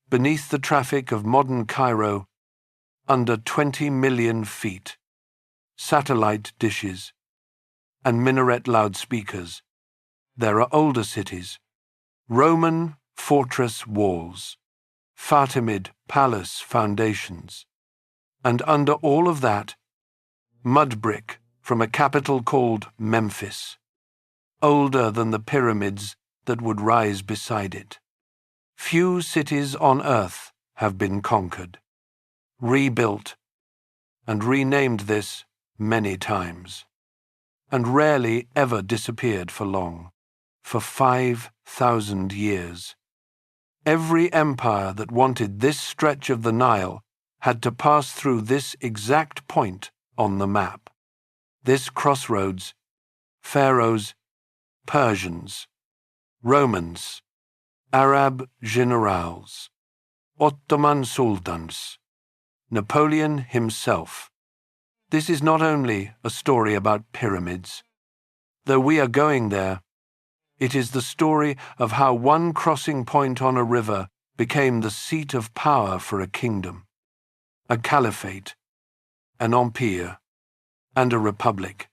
beneath the traffic of modern Cairo, under 20 million feet, satellite dishes, and minaret loudspeakers, there are older cities, Roman fortress walls, Fatimid palace foundations, and under all of that, mud brick from a capital called Memphis, older than the pyramids that would rise beside it. Few cities on earth have been conquered, rebuilt, and renamed this many times, and rarely ever disappeared for long, for 5,000 years. Every empire that wanted this stretch of the Nile had to pass through this exact point on the map. This crossroads, pharaohs, Persians, Romans, Arab generals, Ottoman sultans, Napoleon himself. This is not only a story about pyramids. Though we are going there, it is the story of how one crossing point on a river became the seat of power for a kingdom, a caliphate, an empire, and a republic,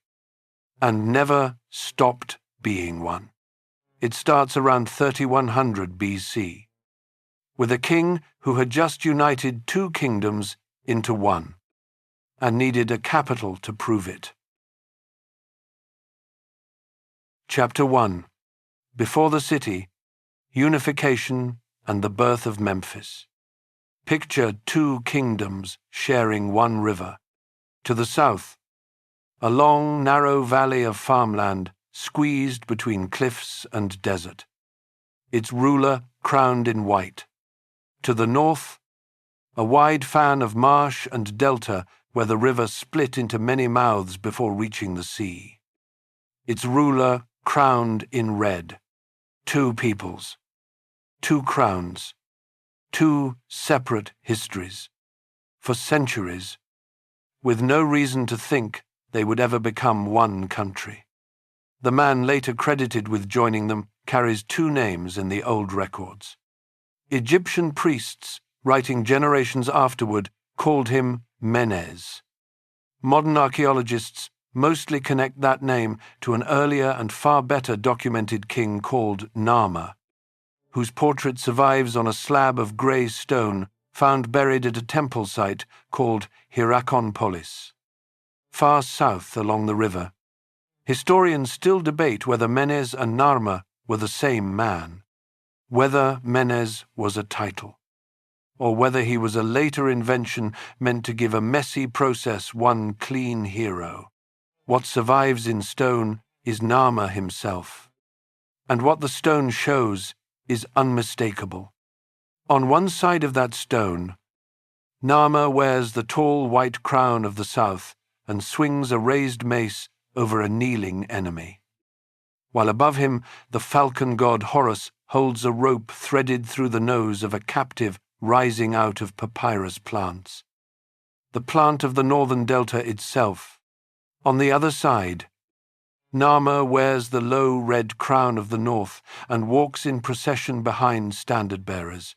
and never stopped being one. It starts around 3100 BC, with a king who had just united two kingdoms into one, and needed a capital to prove it. Chapter 1. Before the city, unification and the birth of Memphis. Picture two kingdoms sharing one river. To the south, a long, narrow valley of farmland squeezed between cliffs and desert, its ruler crowned in white. To the north, a wide fan of marsh and delta where the river split into many mouths before reaching the sea, its ruler crowned in red. Two peoples, two crowns, two separate histories, for centuries, with no reason to think they would ever become one country. The man later credited with joining them carries two names in the old records. Egyptian priests, writing generations afterward, called him Menes. Modern archaeologists mostly connect that name to an earlier and far better documented king called Narmer, whose portrait survives on a slab of grey stone found buried at a temple site called Hierakonpolis. Far south along the river, historians still debate whether Menes and Narmer were the same man, whether Menes was a title, or whether he was a later invention meant to give a messy process one clean hero. What survives in stone is Narmer himself, and what the stone shows is unmistakable. On one side of that stone, Narmer wears the tall white crown of the south and swings a raised mace over a kneeling enemy, while above him the falcon god Horus holds a rope threaded through the nose of a captive rising out of papyrus plants. The plant of the northern delta itself. On the other side, Narmer wears the low red crown of the north and walks in procession behind standard-bearers.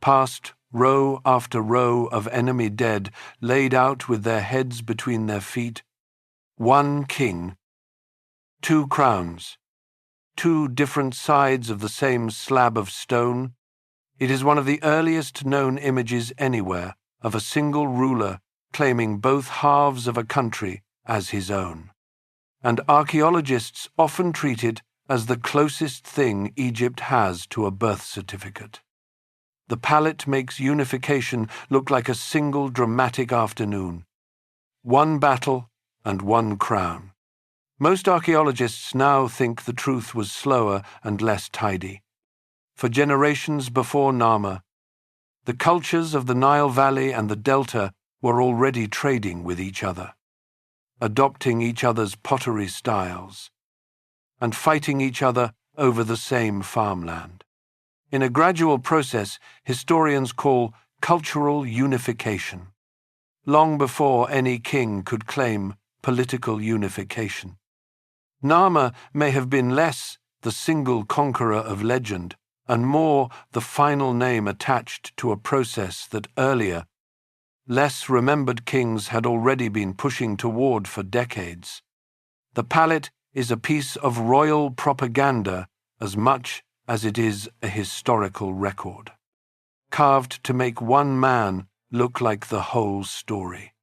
Past row after row of enemy dead laid out with their heads between their feet, one king, two crowns, two different sides of the same slab of stone. It is one of the earliest known images anywhere of a single ruler claiming both halves of a country as his own, and archaeologists often treat it as the closest thing Egypt has to a birth certificate. The palette makes unification look like a single dramatic afternoon. One battle and one crown. Most archaeologists now think the truth was slower and less tidy. For generations before Narmer, the cultures of the Nile Valley and the Delta were already trading with each other, adopting each other's pottery styles, and fighting each other over the same farmland. In a gradual process historians call cultural unification, long before any king could claim political unification. Narmer may have been less the single conqueror of legend and more the final name attached to a process that earlier, less remembered kings had already been pushing toward for decades. The palette is a piece of royal propaganda as much as it is a historical record, carved to make one man look like the whole story.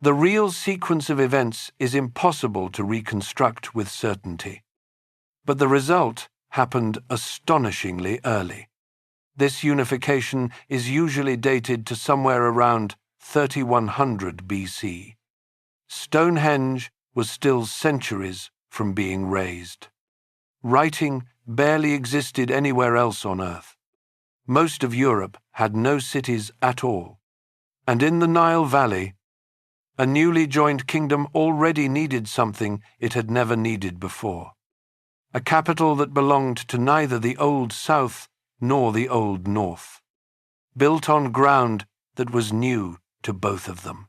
The real sequence of events is impossible to reconstruct with certainty, but the result happened astonishingly early. This unification is usually dated to somewhere around 3100 BC. Stonehenge was still centuries from being razed. Writing barely existed anywhere else on Earth. Most of Europe had no cities at all, and in the Nile Valley, a newly joined kingdom already needed something it had never needed before. A capital that belonged to neither the Old South nor the Old North, built on ground that was new to both of them.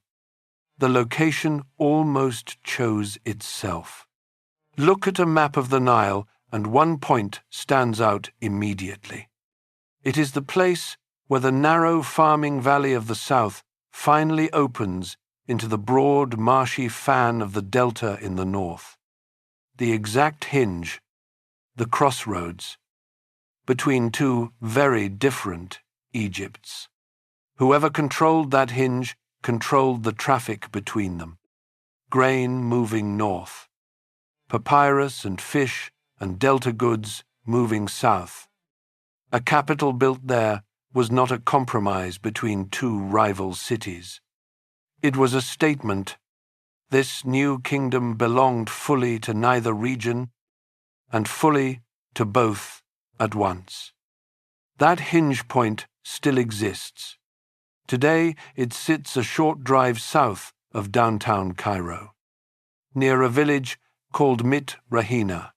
The location almost chose itself. Look at a map of the Nile, and one point stands out immediately. It is the place where the narrow farming valley of the south finally opens into the broad, marshy fan of the delta in the north. The exact hinge, the crossroads, between two very different Egypts. Whoever controlled that hinge controlled the traffic between them. Grain moving north, papyrus and fish and delta goods moving south. A capital built there was not a compromise between two rival cities. It was a statement. This new kingdom belonged fully to neither region and fully to both at once. That hinge point still exists. Today it sits a short drive south of downtown Cairo, near a village called Mit Rahina,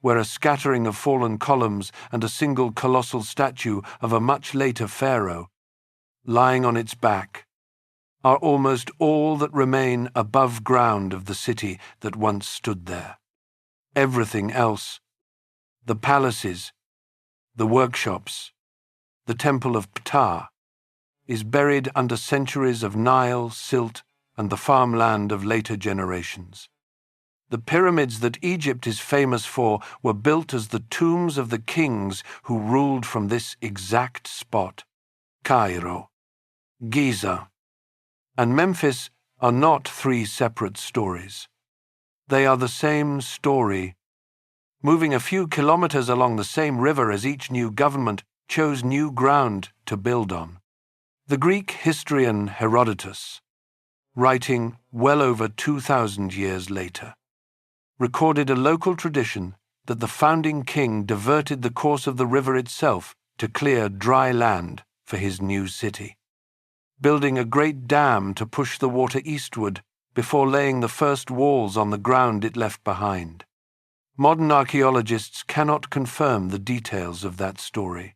where a scattering of fallen columns and a single colossal statue of a much later pharaoh, lying on its back, are almost all that remain above ground of the city that once stood there. Everything else, the palaces, the workshops, the temple of Ptah, is buried under centuries of Nile, silt, and the farmland of later generations. The pyramids that Egypt is famous for were built as the tombs of the kings who ruled from this exact spot. Cairo, Giza, and Memphis are not three separate stories. They are the same story. Moving a few kilometers along the same river as each new government chose new ground to build on. The Greek historian Herodotus, writing well over 2,000 years later, recorded a local tradition that the founding king diverted the course of the river itself to clear dry land for his new city, building a great dam to push the water eastward before laying the first walls on the ground it left behind. Modern archaeologists cannot confirm the details of that story,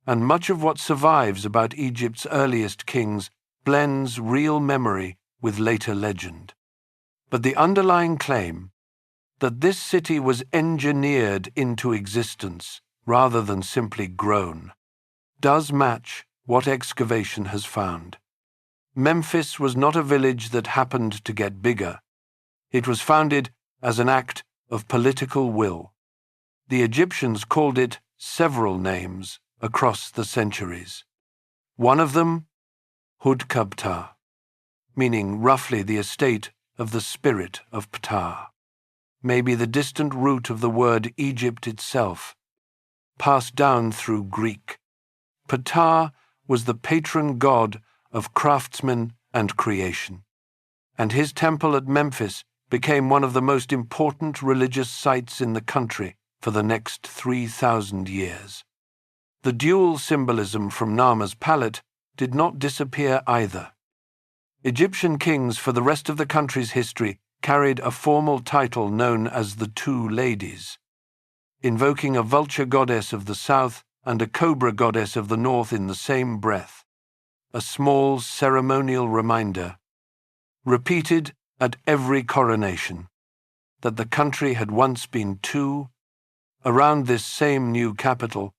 and much of what survives about Egypt's earliest kings blends real memory with later legend. But the underlying claim, that this city was engineered into existence rather than simply grown, does match what excavation has found. Memphis was not a village that happened to get bigger. It was founded as an act of political will. The Egyptians called it several names across the centuries. One of them, Hudkabta, meaning roughly the estate of the spirit of Ptah, maybe the distant root of the word Egypt itself, passed down through Greek. Ptah was the patron god of craftsmen and creation, and his temple at Memphis became one of the most important religious sites in the country for the next 3,000 years. The dual symbolism from Nama's palette did not disappear either. Egyptian kings for the rest of the country's history carried a formal title known as the Two Ladies, invoking a vulture goddess of the south and a cobra goddess of the north in the same breath, a small ceremonial reminder, repeated at every coronation, that the country had once been two. Around this same new capital,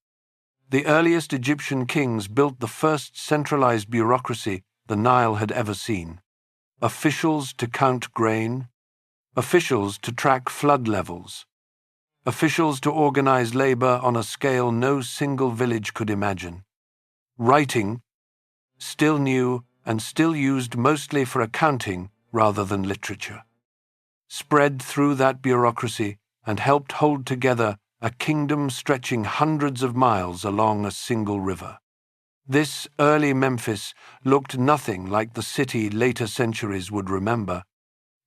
The earliest Egyptian kings built the first centralized bureaucracy the Nile had ever seen. Officials to count grain, officials to track flood levels, officials to organize labor on a scale no single village could imagine. Writing, still new and still used mostly for accounting rather than literature, spread through that bureaucracy and helped hold together a kingdom stretching hundreds of miles along a single river. This early Memphis looked nothing like the city later centuries would remember.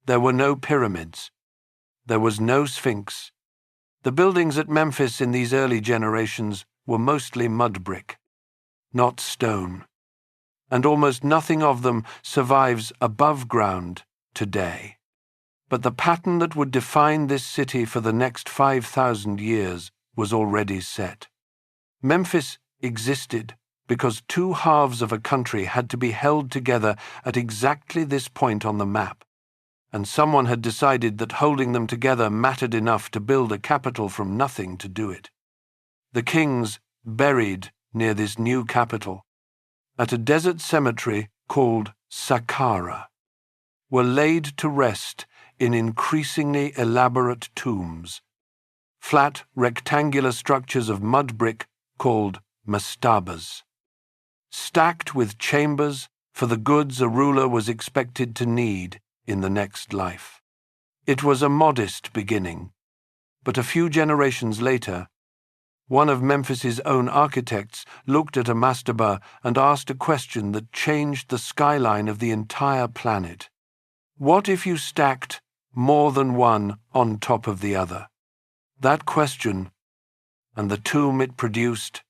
There were no pyramids. There was no sphinx. The buildings at Memphis in these early generations were mostly mud brick, not stone, and almost nothing of them survives above ground today. But the pattern that would define this city for the next 5,000 years was already set. Memphis existed because two halves of a country had to be held together at exactly this point on the map, and someone had decided that holding them together mattered enough to build a capital from nothing to do it. The kings buried near this new capital, at a desert cemetery called Saqqara, were laid to rest in increasingly elaborate tombs, flat rectangular structures of mud brick called mastabas, stacked with chambers for the goods a ruler was expected to need in the next life. It was a modest beginning, but a few generations later, one of Memphis's own architects looked at a mastaba and asked a question that changed the skyline of the entire planet. What if you stacked more than one on top of the other? That question, and the tomb it produced,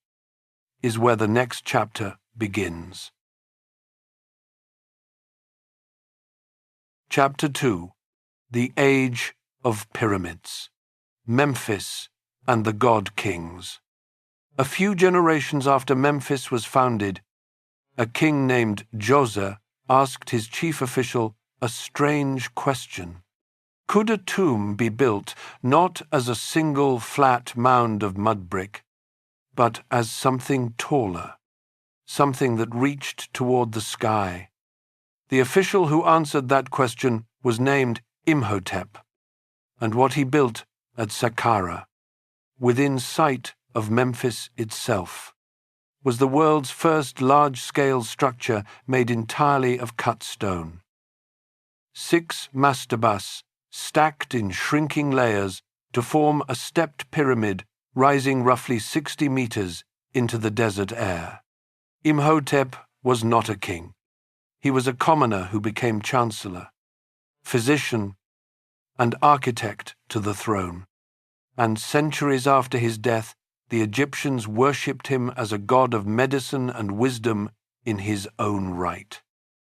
is where the next chapter begins. Chapter 2. The Age of Pyramids. Memphis and the God Kings. A few generations after Memphis was founded, a king named Djoser asked his chief official a strange question. Could a tomb be built not as a single flat mound of mud brick, but as something taller, something that reached toward the sky? The official who answered that question was named Imhotep, and what he built at Saqqara, within sight of Memphis itself, was the world's first large-scale structure made entirely of cut stone. 6 mastabas stacked in shrinking layers to form a stepped pyramid rising roughly 60 meters into the desert air. Imhotep was not a king. He was a commoner who became chancellor, physician, and architect to the throne. And centuries after his death, the Egyptians worshipped him as a god of medicine and wisdom in his own right.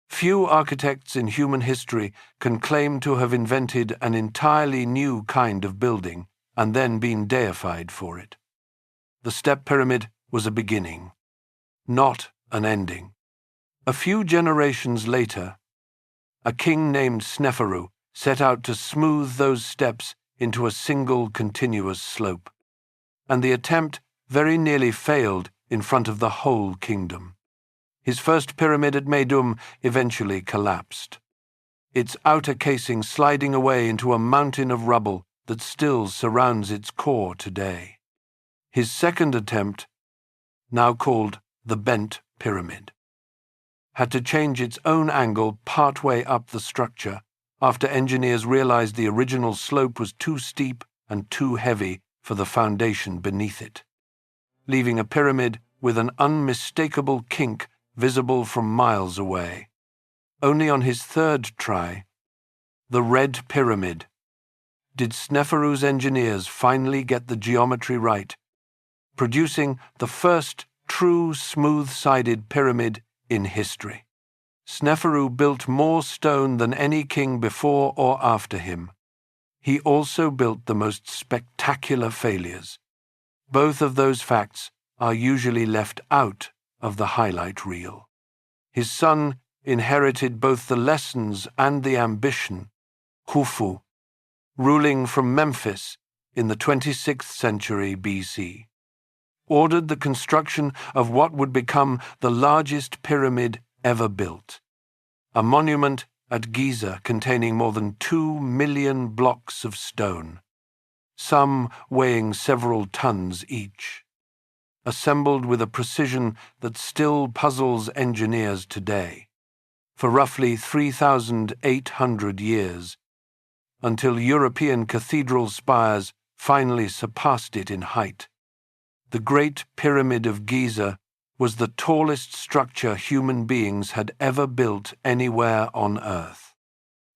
Few architects in human history can claim to have invented an entirely new kind of building and then been deified for it. The step pyramid was a beginning, not an ending. A few generations later, a king named Sneferu set out to smooth those steps into a single continuous slope, and the attempt very nearly failed in front of the whole kingdom. His first pyramid at Meidum eventually collapsed, its outer casing sliding away into a mountain of rubble that still surrounds its core today. His second attempt, now called the Bent Pyramid, had to change its own angle partway up the structure after engineers realized the original slope was too steep and too heavy for the foundation beneath it, leaving a pyramid with an unmistakable kink visible from miles away. Only on his third try, the Red Pyramid, did Sneferu's engineers finally get the geometry right, producing the first true smooth-sided pyramid in history. Sneferu built more stone than any king before or after him. He also built the most spectacular failures. Both of those facts are usually left out of the highlight reel. His son inherited both the lessons and the ambition, Khufu, ruling from Memphis in the 26th century BC. ordered the construction of what would become the largest pyramid ever built, a monument at Giza containing more than 2 million blocks of stone, some weighing several tons each, assembled with a precision that still puzzles engineers today, for roughly 3,800 years, until European cathedral spires finally surpassed it in height. The Great Pyramid of Giza was the tallest structure human beings had ever built anywhere on Earth.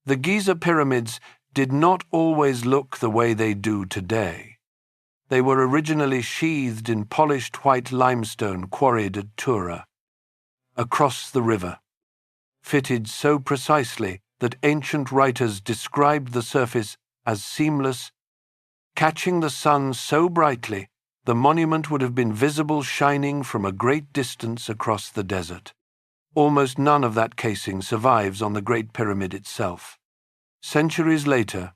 The Giza pyramids did not always look the way they do today. They were originally sheathed in polished white limestone quarried at Tura, across the river, fitted so precisely that ancient writers described the surface as seamless, catching the sun so brightly the monument would have been visible shining from a great distance across the desert. Almost none of that casing survives on the Great Pyramid itself. Centuries later,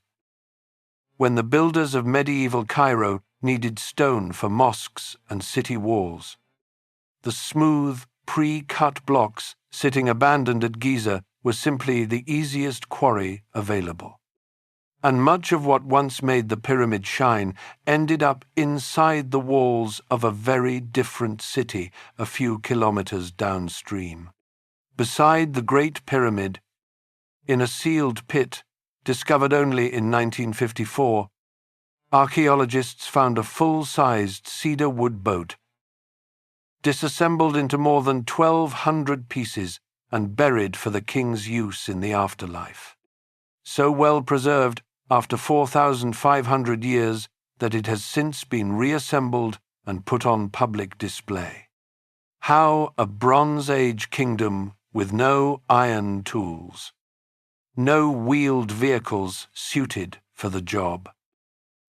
when the builders of medieval Cairo needed stone for mosques and city walls, the smooth, pre-cut blocks sitting abandoned at Giza were simply the easiest quarry available. And much of what once made the pyramid shine ended up inside the walls of a very different city a few kilometers downstream. Beside the Great Pyramid, in a sealed pit discovered only in 1954, archaeologists found a full-sized cedar wood boat, disassembled into more than 1,200 pieces and buried for the king's use in the afterlife. So well preserved after 4,500 years that it has since been reassembled and put on public display. How a Bronze Age kingdom with no iron tools, no wheeled vehicles suited for the job,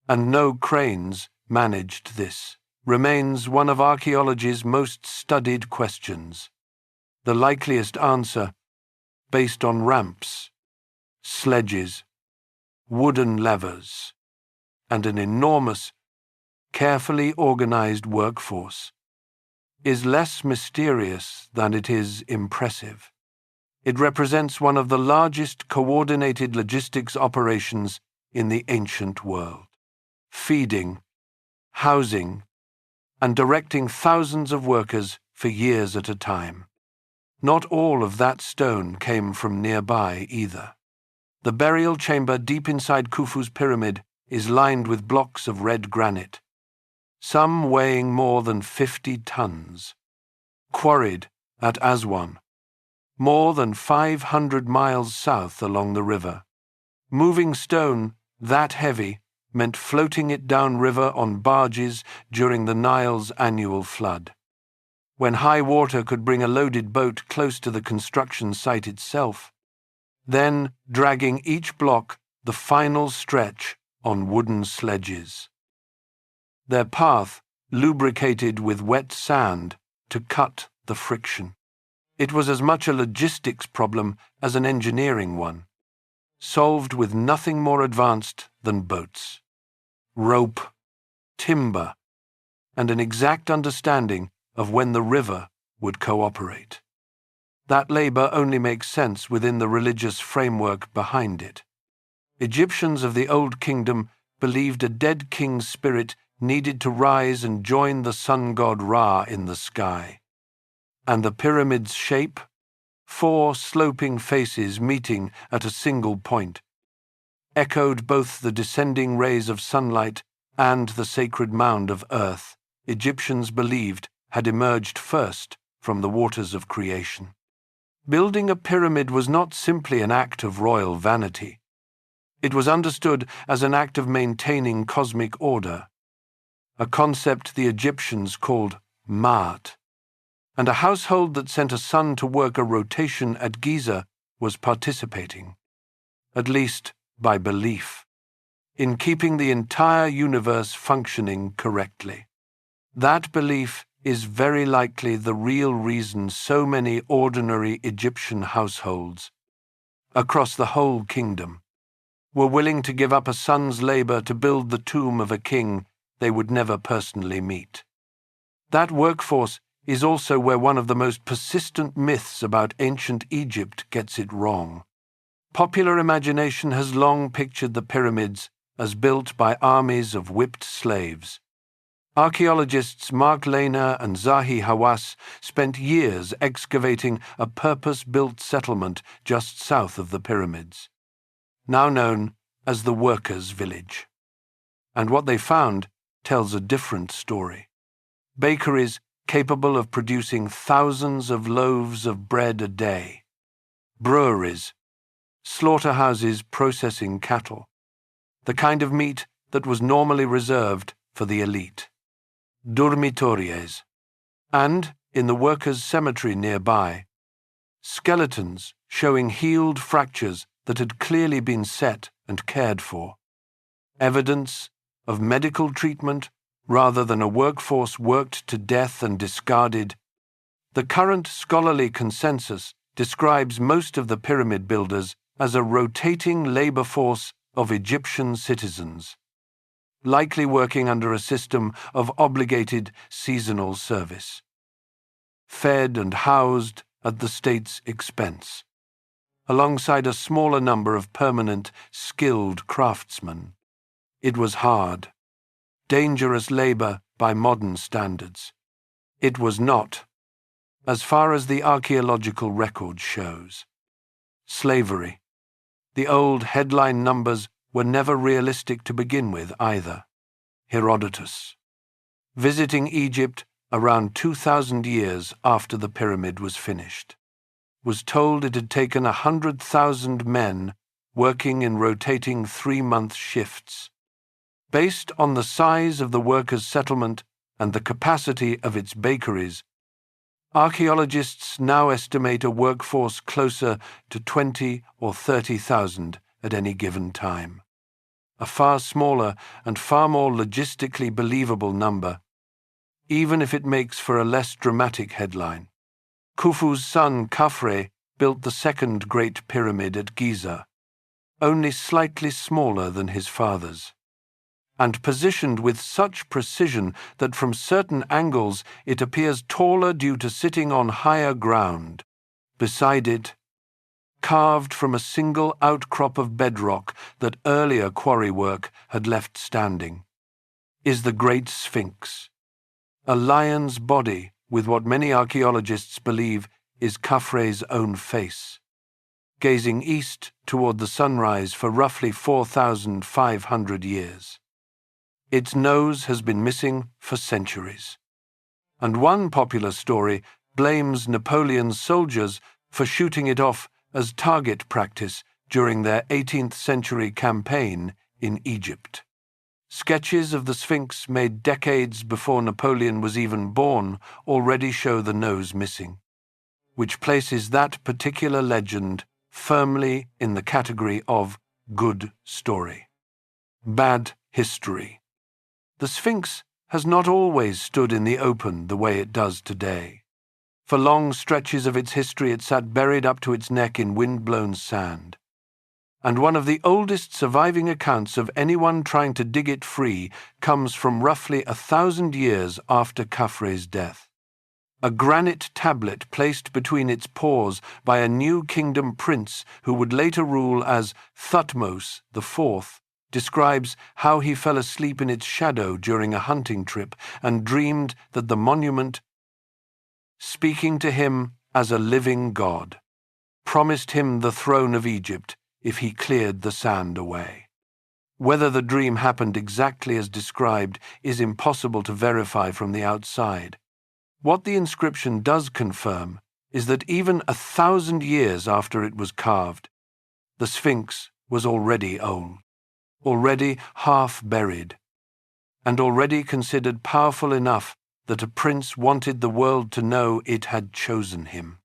and no cranes managed this, remains one of archaeology's most studied questions. The likeliest answer, based on ramps, sledges, wooden levers, and an enormous, carefully organized workforce, is less mysterious than it is impressive. It represents one of the largest coordinated logistics operations in the ancient world, feeding, housing, and directing thousands of workers for years at a time. Not all of that stone came from nearby either. The burial chamber deep inside Khufu's pyramid is lined with blocks of red granite, some weighing more than 50 tons, quarried at Aswan, more than 500 miles south along the river. Moving stone that heavy meant floating it downriver on barges during the Nile's annual flood, when high water could bring a loaded boat close to the construction site itself, then dragging each block the final stretch on wooden sledges. Their path lubricated with wet sand to cut the friction. It was as much a logistics problem as an engineering one, solved with nothing more advanced than boats, rope, timber, and an exact understanding of when the river would cooperate. That labor only makes sense within the religious framework behind it. Egyptians of the Old Kingdom believed a dead king's spirit needed to rise and join the sun god Ra in the sky. And the pyramid's shape, 4 sloping faces meeting at a single point, echoed both the descending rays of sunlight and the sacred mound of earth Egyptians believed had emerged first from the waters of creation. Building a pyramid was not simply an act of royal vanity. It was understood as an act of maintaining cosmic order, a concept the Egyptians called Ma'at, and a household that sent a son to work a rotation at Giza was participating, at least by belief, in keeping the entire universe functioning correctly. That belief is very likely the real reason so many ordinary Egyptian households, across the whole kingdom, were willing to give up a son's labor to build the tomb of a king they would never personally meet. That workforce is also where one of the most persistent myths about ancient Egypt gets it wrong. Popular imagination has long pictured the pyramids as built by armies of whipped slaves. Archaeologists Mark Lehner and Zahi Hawass spent years excavating a purpose-built settlement just south of the pyramids, now known as the Workers' Village. And what they found tells a different story. Bakeries capable of producing thousands of loaves of bread a day. Breweries, slaughterhouses processing cattle, the kind of meat that was normally reserved for the elite. Dormitories, and, in the workers' cemetery nearby, skeletons showing healed fractures that had clearly been set and cared for. Evidence of medical treatment rather than a workforce worked to death and discarded. The current scholarly consensus describes most of the pyramid builders as a rotating labor force of Egyptian citizens, likely working under a system of obligated seasonal service, fed and housed at the state's expense, alongside a smaller number of permanent, skilled craftsmen. It was hard, dangerous labor by modern standards. It was not, as far as the archaeological record shows. Slavery. The old headline numbers were never realistic to begin with either. Herodotus, visiting Egypt around 2,000 years after the pyramid was finished, was told it had taken 100,000 men working in rotating 3-month shifts. Based on the size of the workers' settlement and the capacity of its bakeries, archaeologists now estimate a workforce closer to 20 or 30,000 at any given time. A far smaller and far more logistically believable number, even if it makes for a less dramatic headline. Khufu's son Khafre built the second Great Pyramid at Giza, only slightly smaller than his father's, and positioned with such precision that from certain angles it appears taller due to sitting on higher ground. Beside it, carved from a single outcrop of bedrock that earlier quarry work had left standing, is the Great Sphinx, a lion's body with what many archaeologists believe is Khafre's own face, gazing east toward the sunrise for roughly 4,500 years. Its nose has been missing for centuries, and one popular story blames Napoleon's soldiers for shooting it off as target practice during their 18th century campaign in Egypt. Sketches of the Sphinx made decades before Napoleon was even born already show the nose missing, which places that particular legend firmly in the category of good story. Bad history. The Sphinx has not always stood in the open the way it does today. For long stretches of its history it sat buried up to its neck in wind-blown sand. And one of the oldest surviving accounts of anyone trying to dig it free comes from roughly 1,000 years after Khafre's death. A granite tablet placed between its paws by a new kingdom prince who would later rule as Thutmose IV describes how he fell asleep in its shadow during a hunting trip and dreamed that the monument, speaking to him as a living god, promised him the throne of Egypt if he cleared the sand away. Whether the dream happened exactly as described is impossible to verify from the outside. What the inscription does confirm is that even 1,000 years after it was carved, the Sphinx was already old, already half buried, and already considered powerful enough that a prince wanted the world to know it had chosen him.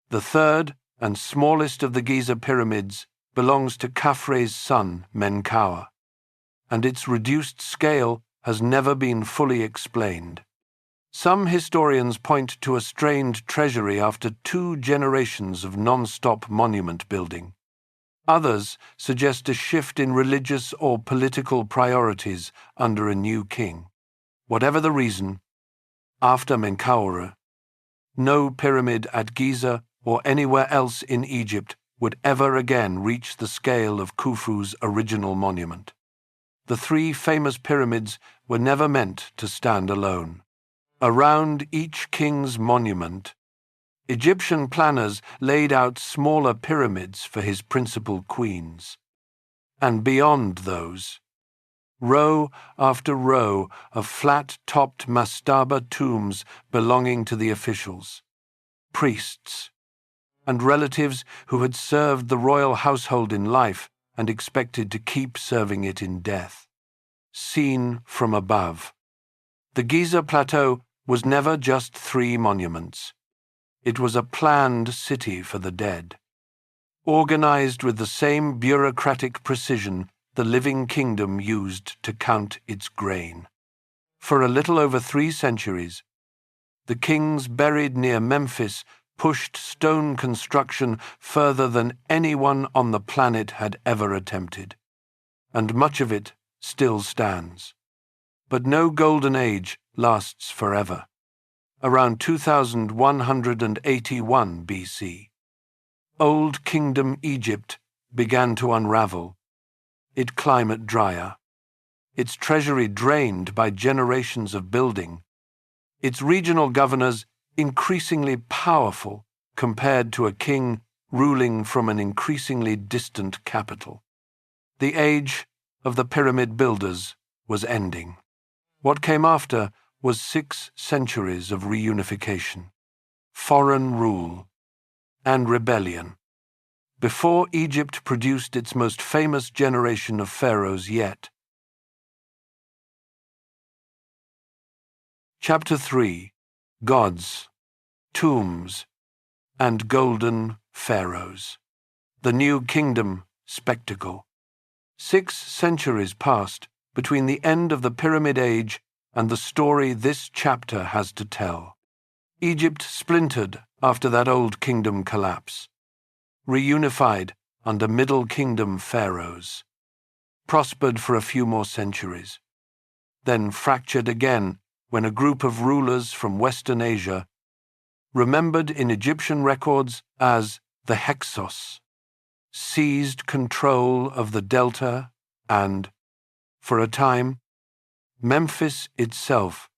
The third and smallest of the Giza pyramids belongs to Khafre's son, Menkaure, and its reduced scale has never been fully explained. Some historians point to a strained treasury after 2 generations of non-stop monument building. Others suggest a shift in religious or political priorities under a new king. Whatever the reason, after Menkaure, no pyramid at Giza or anywhere else in Egypt would ever again reach the scale of Khufu's original monument. The three famous pyramids were never meant to stand alone. Around each king's monument, Egyptian planners laid out smaller pyramids for his principal queens. And beyond those, row after row of flat-topped mastaba tombs belonging to the officials, priests, and relatives who had served the royal household in life and expected to keep serving it in death. Seen from above, the Giza Plateau was never just three monuments. It was a planned city for the dead, organized with the same bureaucratic precision the living kingdom used to count its grain. For a little over 3 centuries, the kings buried near Memphis pushed stone construction further than anyone on the planet had ever attempted, and much of it still stands. But no golden age lasts forever. Around 2181 BC, Old Kingdom Egypt began to unravel, its climate drier, its treasury drained by generations of building, its regional governors increasingly powerful compared to a king ruling from an increasingly distant capital. The age of the pyramid builders was ending. What came after was 6 centuries of reunification, foreign rule, and rebellion, before Egypt produced its most famous generation of pharaohs yet. Chapter 3: Gods, Tombs, and Golden Pharaohs. The New Kingdom Spectacle. 6 centuries passed between the end of the Pyramid Age and the story this chapter has to tell. Egypt splintered after that Old Kingdom collapse, reunified under Middle Kingdom pharaohs, prospered for a few more centuries, then fractured again when a group of rulers from Western Asia, remembered in Egyptian records as the Hyksos, seized control of the Delta and, for a time, Memphis itself,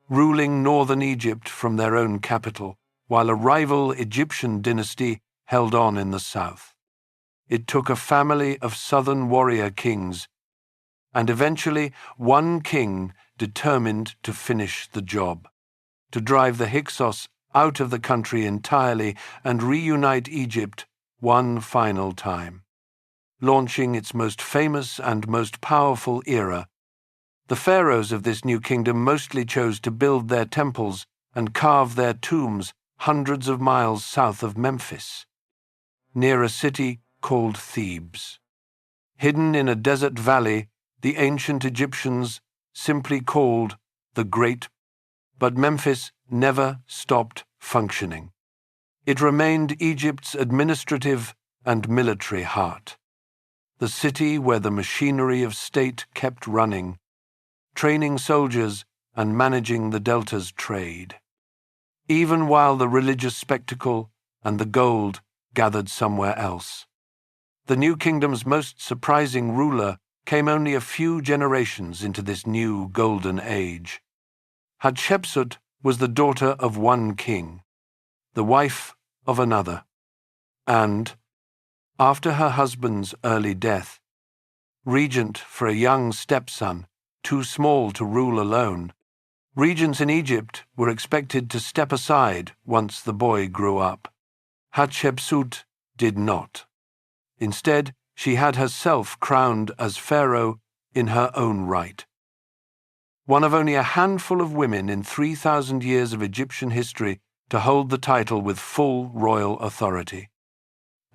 ruling northern Egypt from their own capital, while a rival Egyptian dynasty held on in the south. It took a family of southern warrior kings, and eventually one king determined to finish the job, to drive the Hyksos out of the country entirely and reunite Egypt one final time. Launching its most famous and most powerful era, the pharaohs of this new kingdom mostly chose to build their temples and carve their tombs hundreds of miles south of Memphis, near a city called Thebes. Hidden in a desert valley, the ancient Egyptians simply called the Great, but Memphis never stopped functioning. It remained Egypt's administrative and military heart, the city where the machinery of state kept running, training soldiers and managing the Delta's trade, even while the religious spectacle and the gold gathered somewhere else. The new kingdom's most surprising ruler came only a few generations into this new golden age. Hatshepsut was the daughter of one king, the wife of another, and, after her husband's early death, regent for a young stepson too small to rule alone, regents in Egypt were expected to step aside once the boy grew up. Hatshepsut did not. Instead, she had herself crowned as pharaoh in her own right. One of only a handful of women in 3,000 years of Egyptian history to hold the title with full royal authority.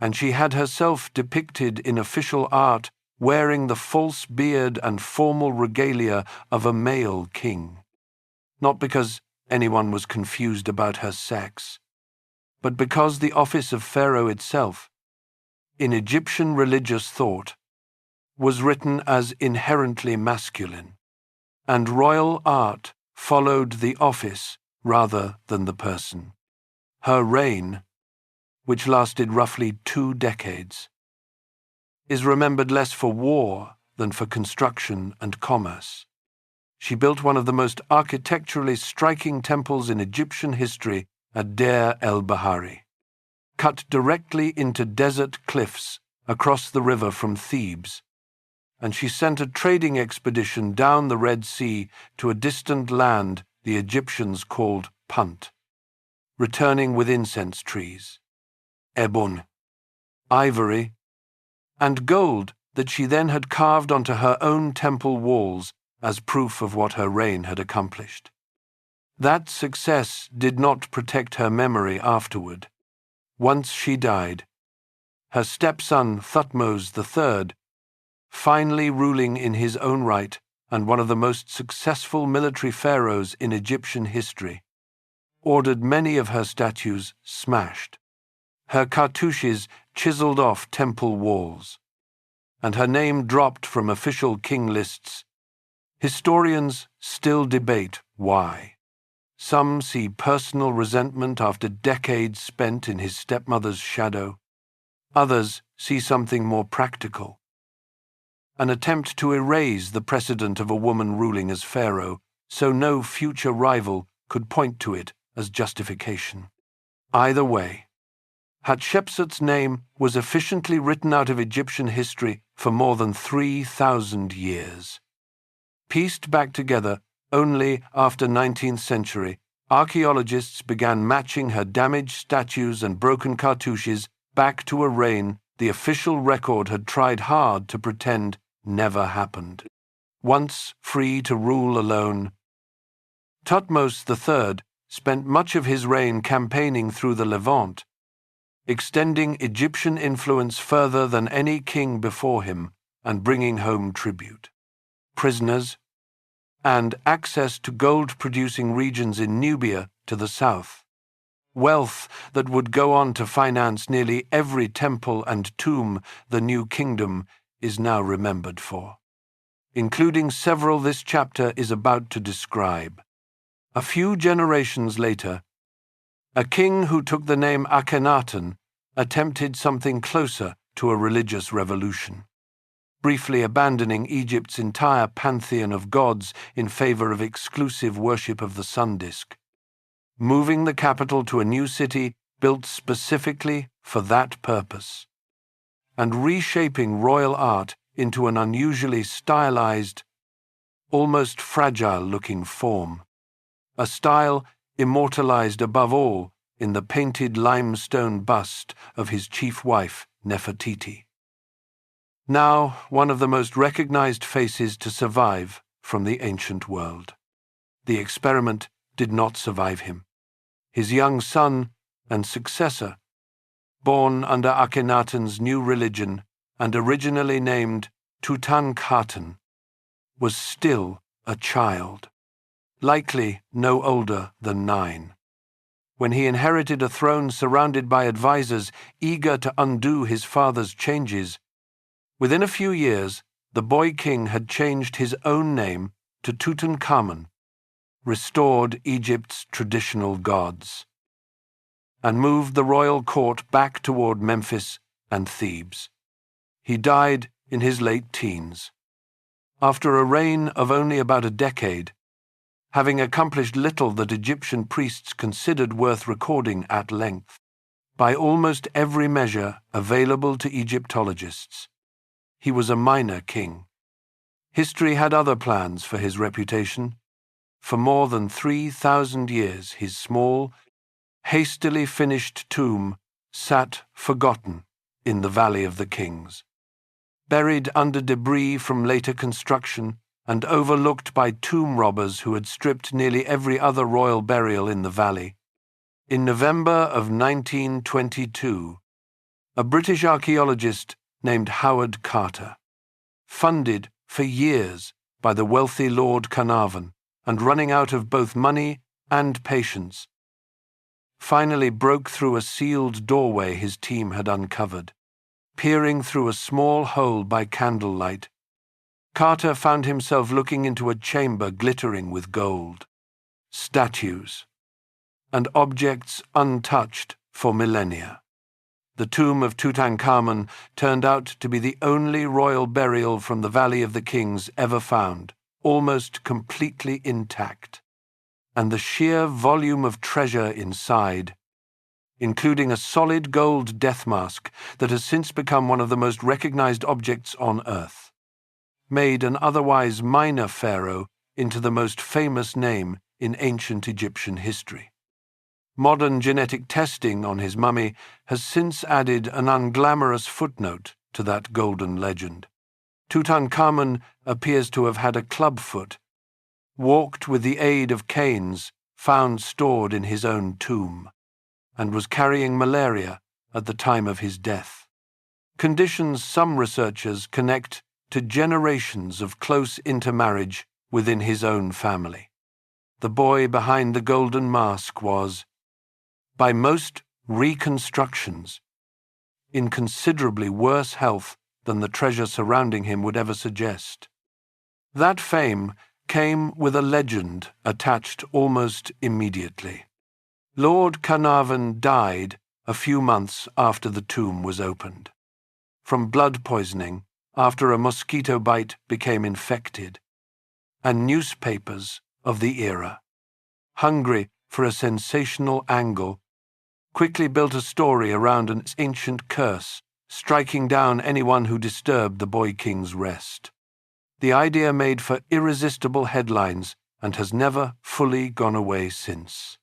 And she had herself depicted in official art wearing the false beard and formal regalia of a male king, not because anyone was confused about her sex, but because the office of pharaoh itself, in Egyptian religious thought, was written as inherently masculine, and royal art followed the office rather than the person. Her reign, which lasted roughly 2 decades, is remembered less for war than for construction and commerce. She built one of the most architecturally striking temples in Egyptian history at Deir el-Bahari, cut directly into desert cliffs across the river from Thebes, and she sent a trading expedition down the Red Sea to a distant land the Egyptians called Punt, returning with incense trees, ebon, ivory, and gold that she then had carved onto her own temple walls as proof of what her reign had accomplished. That success did not protect her memory afterward. Once she died, her stepson Thutmose III, finally ruling in his own right and one of the most successful military pharaohs in Egyptian history, ordered many of her statues smashed, her cartouches chiseled off temple walls, and her name dropped from official king lists. Historians still debate why. Some see personal resentment after decades spent in his stepmother's shadow. Others see something more practical, an attempt to erase the precedent of a woman ruling as pharaoh so no future rival could point to it as justification. Either way, Hatshepsut's name was efficiently written out of Egyptian history for more than 3,000 years. Pieced back together only after 19th century, archaeologists began matching her damaged statues and broken cartouches back to a reign the official record had tried hard to pretend never happened. Once free to rule alone, Thutmose III spent much of his reign campaigning through the Levant, extending Egyptian influence further than any king before him and bringing home tribute, prisoners, and access to gold-producing regions in Nubia to the south, wealth that would go on to finance nearly every temple and tomb the new kingdom is now remembered for, including several this chapter is about to describe. A few generations later, a king who took the name Akhenaten attempted something closer to a religious revolution, briefly abandoning Egypt's entire pantheon of gods in favor of exclusive worship of the sun disk, moving the capital to a new city built specifically for that purpose, and reshaping royal art into an unusually stylized, almost fragile-looking form, a style immortalized above all in the painted limestone bust of his chief wife, Nefertiti. Now one of the most recognized faces to survive from the ancient world. The experiment did not survive him. His young son and successor, born under Akhenaten's new religion and originally named Tutankhaten, was still a child, likely no older than 9, when he inherited a throne surrounded by advisors eager to undo his father's changes. Within a few years, the boy king had changed his own name to Tutankhamun, restored Egypt's traditional gods, and moved the royal court back toward Memphis and Thebes. He died in his late teens, after a reign of only about a decade, having accomplished little that Egyptian priests considered worth recording at length. By almost every measure available to Egyptologists, he was a minor king. History had other plans for his reputation. For more than 3,000 years, his small, hastily finished tomb sat forgotten in the Valley of the Kings, buried under debris from later construction and overlooked by tomb robbers who had stripped nearly every other royal burial in the valley. In November of 1922, a British archaeologist named Howard Carter, funded for years by the wealthy Lord Carnarvon and running out of both money and patience, finally broke through a sealed doorway his team had uncovered. Peering through a small hole by candlelight, Carter found himself looking into a chamber glittering with gold. statues, and objects untouched for millennia. The tomb of Tutankhamun turned out to be the only royal burial from the Valley of the Kings ever found, almost completely intact. And the sheer volume of treasure inside, including a solid gold death mask that has since become one of the most recognized objects on Earth, made an otherwise minor pharaoh into the most famous name in ancient Egyptian history. Modern genetic testing on his mummy has since added an unglamorous footnote to that golden legend. Tutankhamun appears to have had a clubfoot, walked with the aid of canes found stored in his own tomb, and was carrying malaria at the time of his death. Conditions some researchers connect to generations of close intermarriage within his own family. The boy behind the golden mask was, by most reconstructions, in considerably worse health than the treasure surrounding him would ever suggest. That fame came with a legend attached almost immediately. Lord Carnarvon died a few months after the tomb was opened, from blood poisoning after a mosquito bite became infected, and newspapers of the era, hungry for a sensational angle, quickly built a story around an ancient curse, striking down anyone who disturbed the boy king's rest. The idea made for irresistible headlines and has never fully gone away since.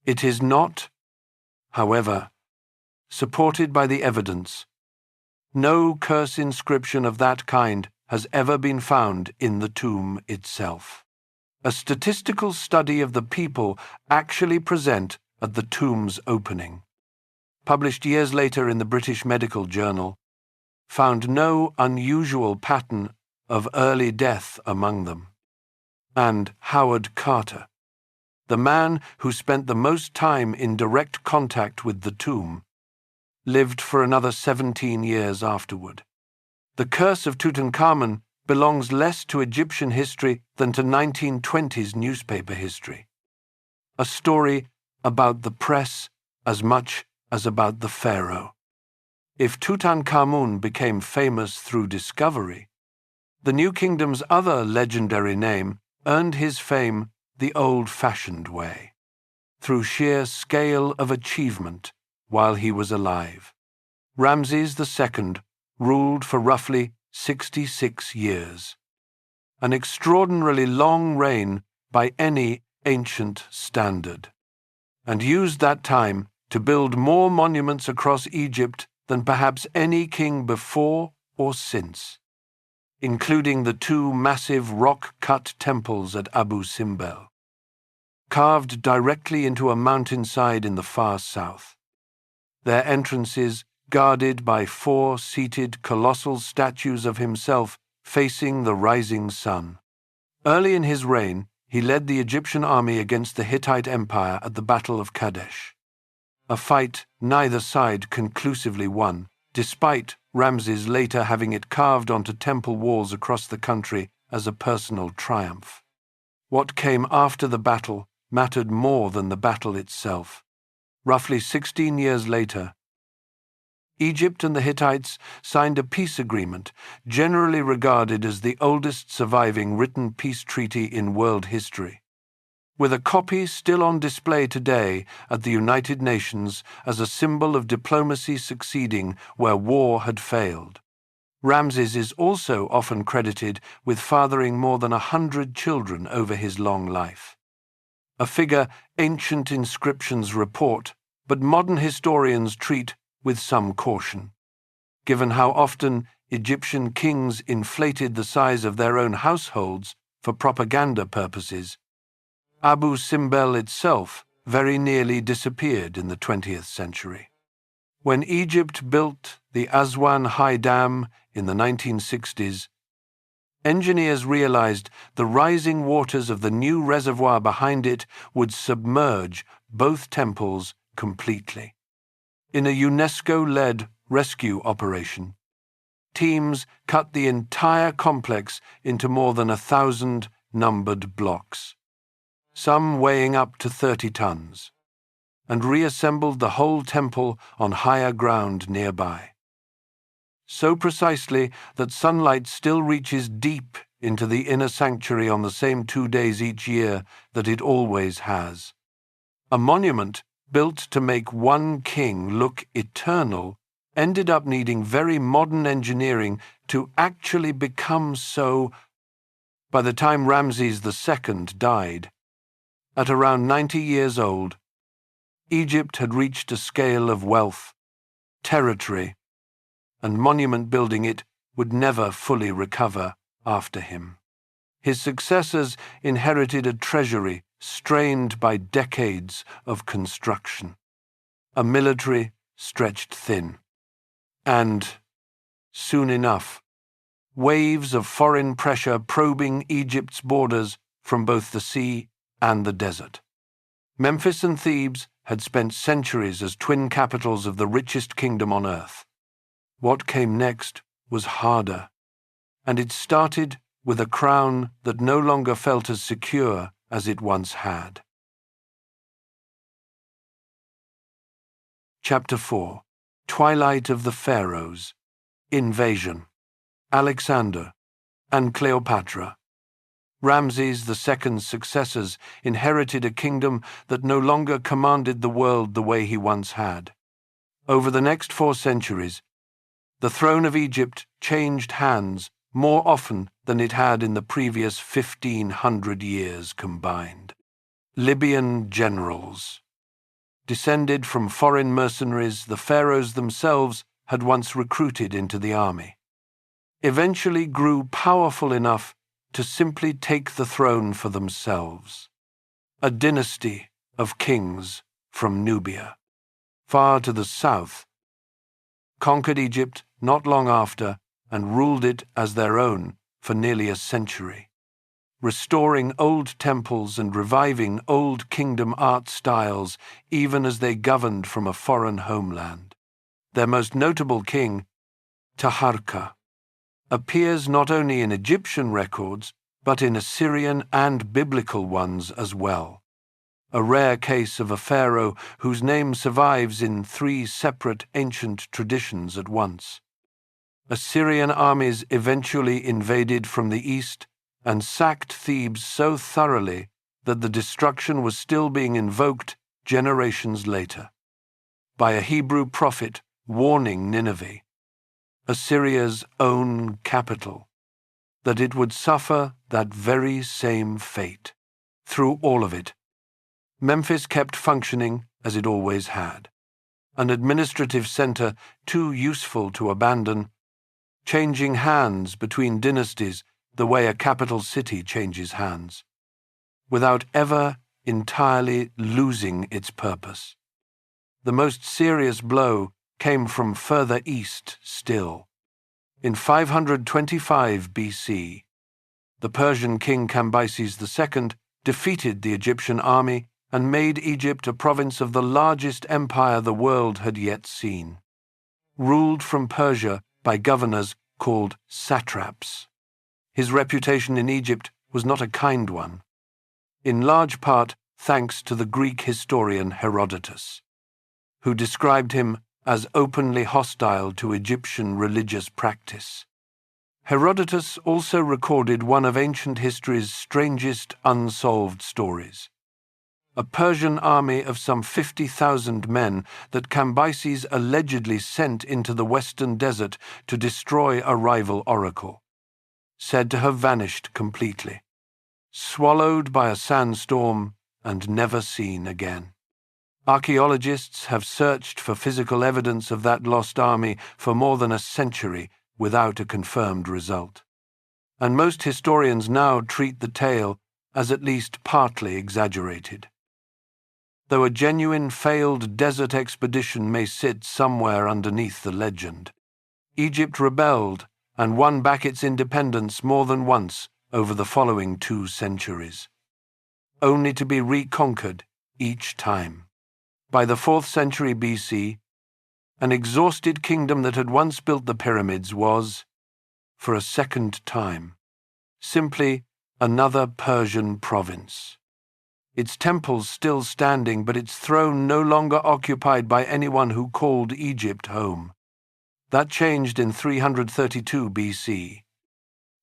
It is not, however, supported by the evidence. No curse inscription of that kind has ever been found in the tomb itself. A statistical study of the people actually present at the tomb's opening, published years later in the British Medical Journal, found no unusual pattern of early death among them. And Howard Carter, the man who spent the most time in direct contact with the tomb, lived for another 17 years afterward. The curse of Tutankhamun belongs less to Egyptian history than to 1920s newspaper history. A story about the press as much as about the pharaoh. If Tutankhamun became famous through discovery, the new kingdom's other legendary name earned his fame the old-fashioned way, through sheer scale of achievement while he was alive. Ramses II ruled for roughly 66 years, an extraordinarily long reign by any ancient standard, and used that time to build more monuments across Egypt than perhaps any king before or since, including the two massive rock-cut temples at Abu Simbel, carved directly into a mountainside in the far south, their entrances guarded by 4 seated colossal statues of himself facing the rising sun. Early in his reign, he led the Egyptian army against the Hittite Empire at the Battle of Kadesh, a fight neither side conclusively won, despite Ramses later having it carved onto temple walls across the country as a personal triumph. What came after the battle mattered more than the battle itself. Roughly 16 years later, Egypt and the Hittites signed a peace agreement, generally regarded as the oldest surviving written peace treaty in world history, with a copy still on display today at the United Nations as a symbol of diplomacy succeeding where war had failed. Ramses is also often credited with fathering more than 100 children over his long life, a figure ancient inscriptions report, but modern historians treat with some caution, given how often Egyptian kings inflated the size of their own households for propaganda purposes. Abu Simbel itself very nearly disappeared in the 20th century. When Egypt built the Aswan High Dam in the 1960s, engineers realized the rising waters of the new reservoir behind it would submerge both temples completely. In a UNESCO-led rescue operation, teams cut the entire complex into more than 1,000 numbered blocks. some weighing up to 30 tons, and reassembled the whole temple on higher ground nearby. So precisely that sunlight still reaches deep into the inner sanctuary on the same 2 days each year that it always has. A monument built to make one king look eternal ended up needing very modern engineering to actually become so. By the time Ramses II died, at around 90 years old, Egypt had reached a scale of wealth, territory, and monument building it would never fully recover after him. His successors inherited a treasury strained by decades of construction, a military stretched thin, and, soon enough, waves of foreign pressure probing Egypt's borders from both the sea and the desert. Memphis and Thebes had spent centuries as twin capitals of the richest kingdom on earth. What came next was harder, and it started with a crown that no longer felt as secure as it once had. Chapter 4. Twilight of the Pharaohs, Invasion, Alexander, and Cleopatra. Ramses II's successors inherited a kingdom that no longer commanded the world the way he once had. Over the next 4 centuries, the throne of Egypt changed hands more often than it had in the previous 1,500 years combined. Libyan generals. Descended from foreign mercenaries the pharaohs themselves had once recruited into the army, eventually grew powerful enough to simply take the throne for themselves. A dynasty of kings from Nubia, far to the south, conquered Egypt not long after and ruled it as their own for nearly a century, restoring old temples and reviving old kingdom art styles even as they governed from a foreign homeland. Their most notable king, Taharqa, appears not only in Egyptian records but in Assyrian and biblical ones as well, a rare case of a pharaoh whose name survives in 3 separate ancient traditions at once. Assyrian armies eventually invaded from the east and sacked Thebes so thoroughly that the destruction was still being invoked generations later, by a Hebrew prophet warning Nineveh, Assyria's own capital, that it would suffer that very same fate. Through all of it, Memphis kept functioning as it always had, an administrative center too useful to abandon, changing hands between dynasties the way a capital city changes hands, without ever entirely losing its purpose. The most serious blow came from further east still. In 525 BC, the Persian king Cambyses II defeated the Egyptian army and made Egypt a province of the largest empire the world had yet seen, ruled from Persia by governors called satraps. His reputation in Egypt was not a kind one, in large part thanks to the Greek historian Herodotus, who described him as openly hostile to Egyptian religious practice. Herodotus also recorded one of ancient history's strangest unsolved stories: a Persian army of some 50,000 men that Cambyses allegedly sent into the western desert to destroy a rival oracle, said to have vanished completely, swallowed by a sandstorm and never seen again. Archaeologists have searched for physical evidence of that lost army for more than a century without a confirmed result, and most historians now treat the tale as at least partly exaggerated. Though a genuine failed desert expedition may sit somewhere underneath the legend, Egypt rebelled and won back its independence more than once over the following 2 centuries, only to be reconquered each time. By the 4th century BC, an exhausted kingdom that had once built the pyramids was, for a second time, simply another Persian province. its temples still standing, but its throne no longer occupied by anyone who called Egypt home. That changed in 332 BC,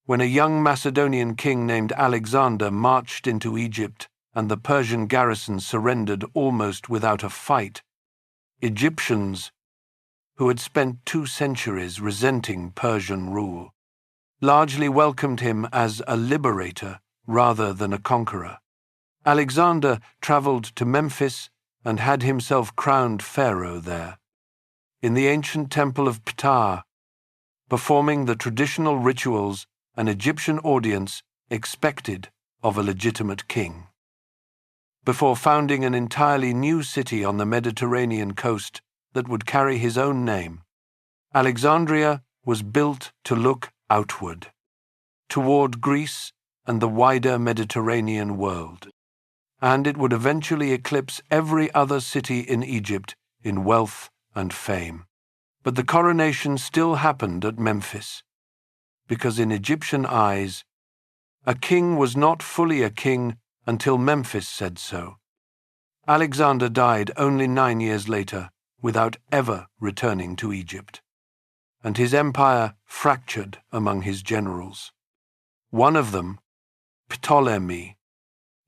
when a young Macedonian king named Alexander marched into Egypt and the Persian garrison surrendered almost without a fight. Egyptians, who had spent 2 centuries resenting Persian rule, largely welcomed him as a liberator rather than a conqueror. Alexander traveled to Memphis and had himself crowned pharaoh there, in the ancient temple of Ptah, performing the traditional rituals an Egyptian audience expected of a legitimate king. Before founding an entirely new city on the Mediterranean coast that would carry his own name, Alexandria was built to look outward, toward Greece and the wider Mediterranean world, and it would eventually eclipse every other city in Egypt in wealth and fame. But the coronation still happened at Memphis, because in Egyptian eyes, a king was not fully a king until Memphis said so. Alexander died only 9 years later, without ever returning to Egypt, and his empire fractured among his generals. One of them, Ptolemy,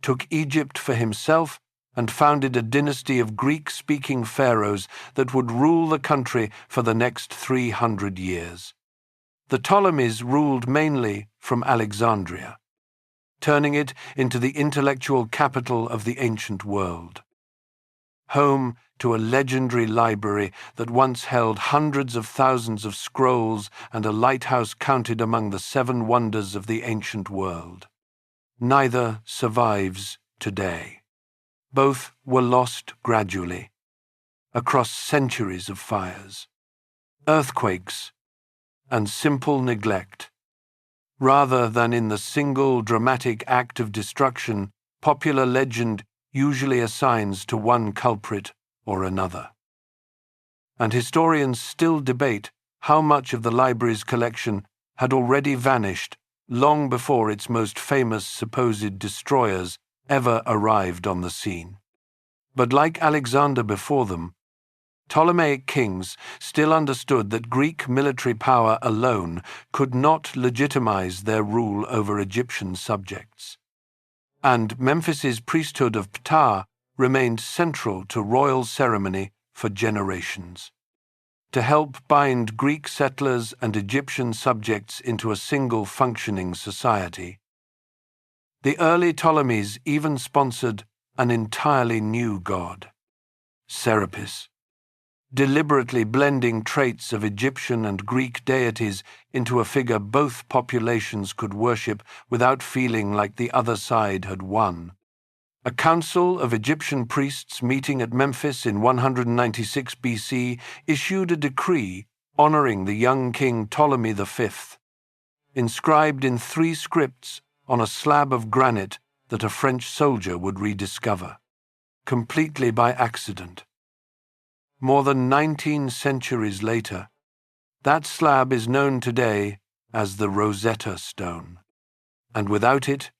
took Egypt for himself and founded a dynasty of Greek-speaking pharaohs that would rule the country for the next 300 years. The Ptolemies ruled mainly from Alexandria, turning it into the intellectual capital of the ancient world, home to a legendary library that once held hundreds of thousands of scrolls and a lighthouse counted among the 7 wonders of the ancient world. Neither survives today. Both were lost gradually, across centuries of fires, earthquakes, and simple neglect. Rather than in the single dramatic act of destruction, popular legend usually assigns to one culprit or another. And historians still debate how much of the library's collection had already vanished long before its most famous supposed destroyers ever arrived on the scene. But like Alexander before them, Ptolemaic kings still understood that Greek military power alone could not legitimize their rule over Egyptian subjects. And Memphis's priesthood of Ptah remained central to royal ceremony for generations. To help bind Greek settlers and Egyptian subjects into a single functioning society, the early Ptolemies even sponsored an entirely new god, Serapis, deliberately blending traits of Egyptian and Greek deities into a figure both populations could worship without feeling like the other side had won. A council of Egyptian priests meeting at Memphis in 196 BC issued a decree honoring the young king Ptolemy V, inscribed in 3 scripts on a slab of granite that a French soldier would rediscover, completely by accident. More than 19 centuries later, that slab is known today as the Rosetta Stone, and without it,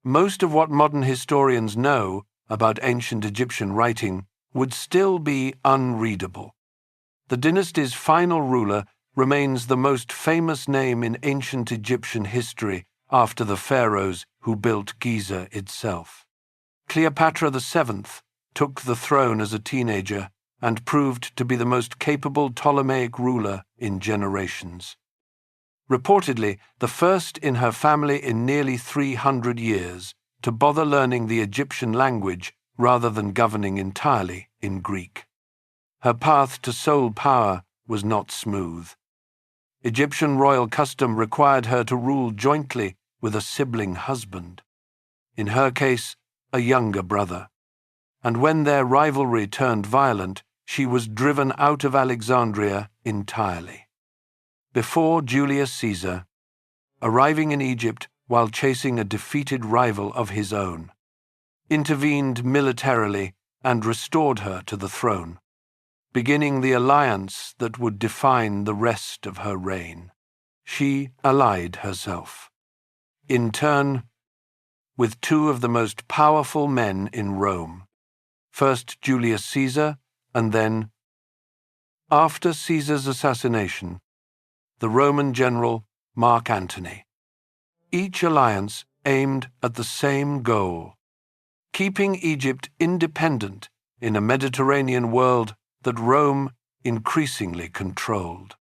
most of what modern historians know about ancient Egyptian writing would still be unreadable. The dynasty's final ruler remains the most famous name in ancient Egyptian history after the pharaohs who built Giza itself. Cleopatra VII took the throne as a teenager and proved to be the most capable Ptolemaic ruler in generations. Reportedly, the first in her family in nearly 300 years to bother learning the Egyptian language rather than governing entirely in Greek. Her path to sole power was not smooth. Egyptian royal custom required her to rule jointly with a sibling husband, in her case, a younger brother, and when their rivalry turned violent, she was driven out of Alexandria entirely. Before Julius Caesar, arriving in Egypt while chasing a defeated rival of his own, intervened militarily and restored her to the throne, beginning the alliance that would define the rest of her reign. She allied herself, in turn, with two of the most powerful men in Rome, first Julius Caesar and then, after Caesar's assassination, the Roman general Mark Antony. Each alliance aimed at the same goal: keeping Egypt independent in a Mediterranean world that Rome increasingly controlled.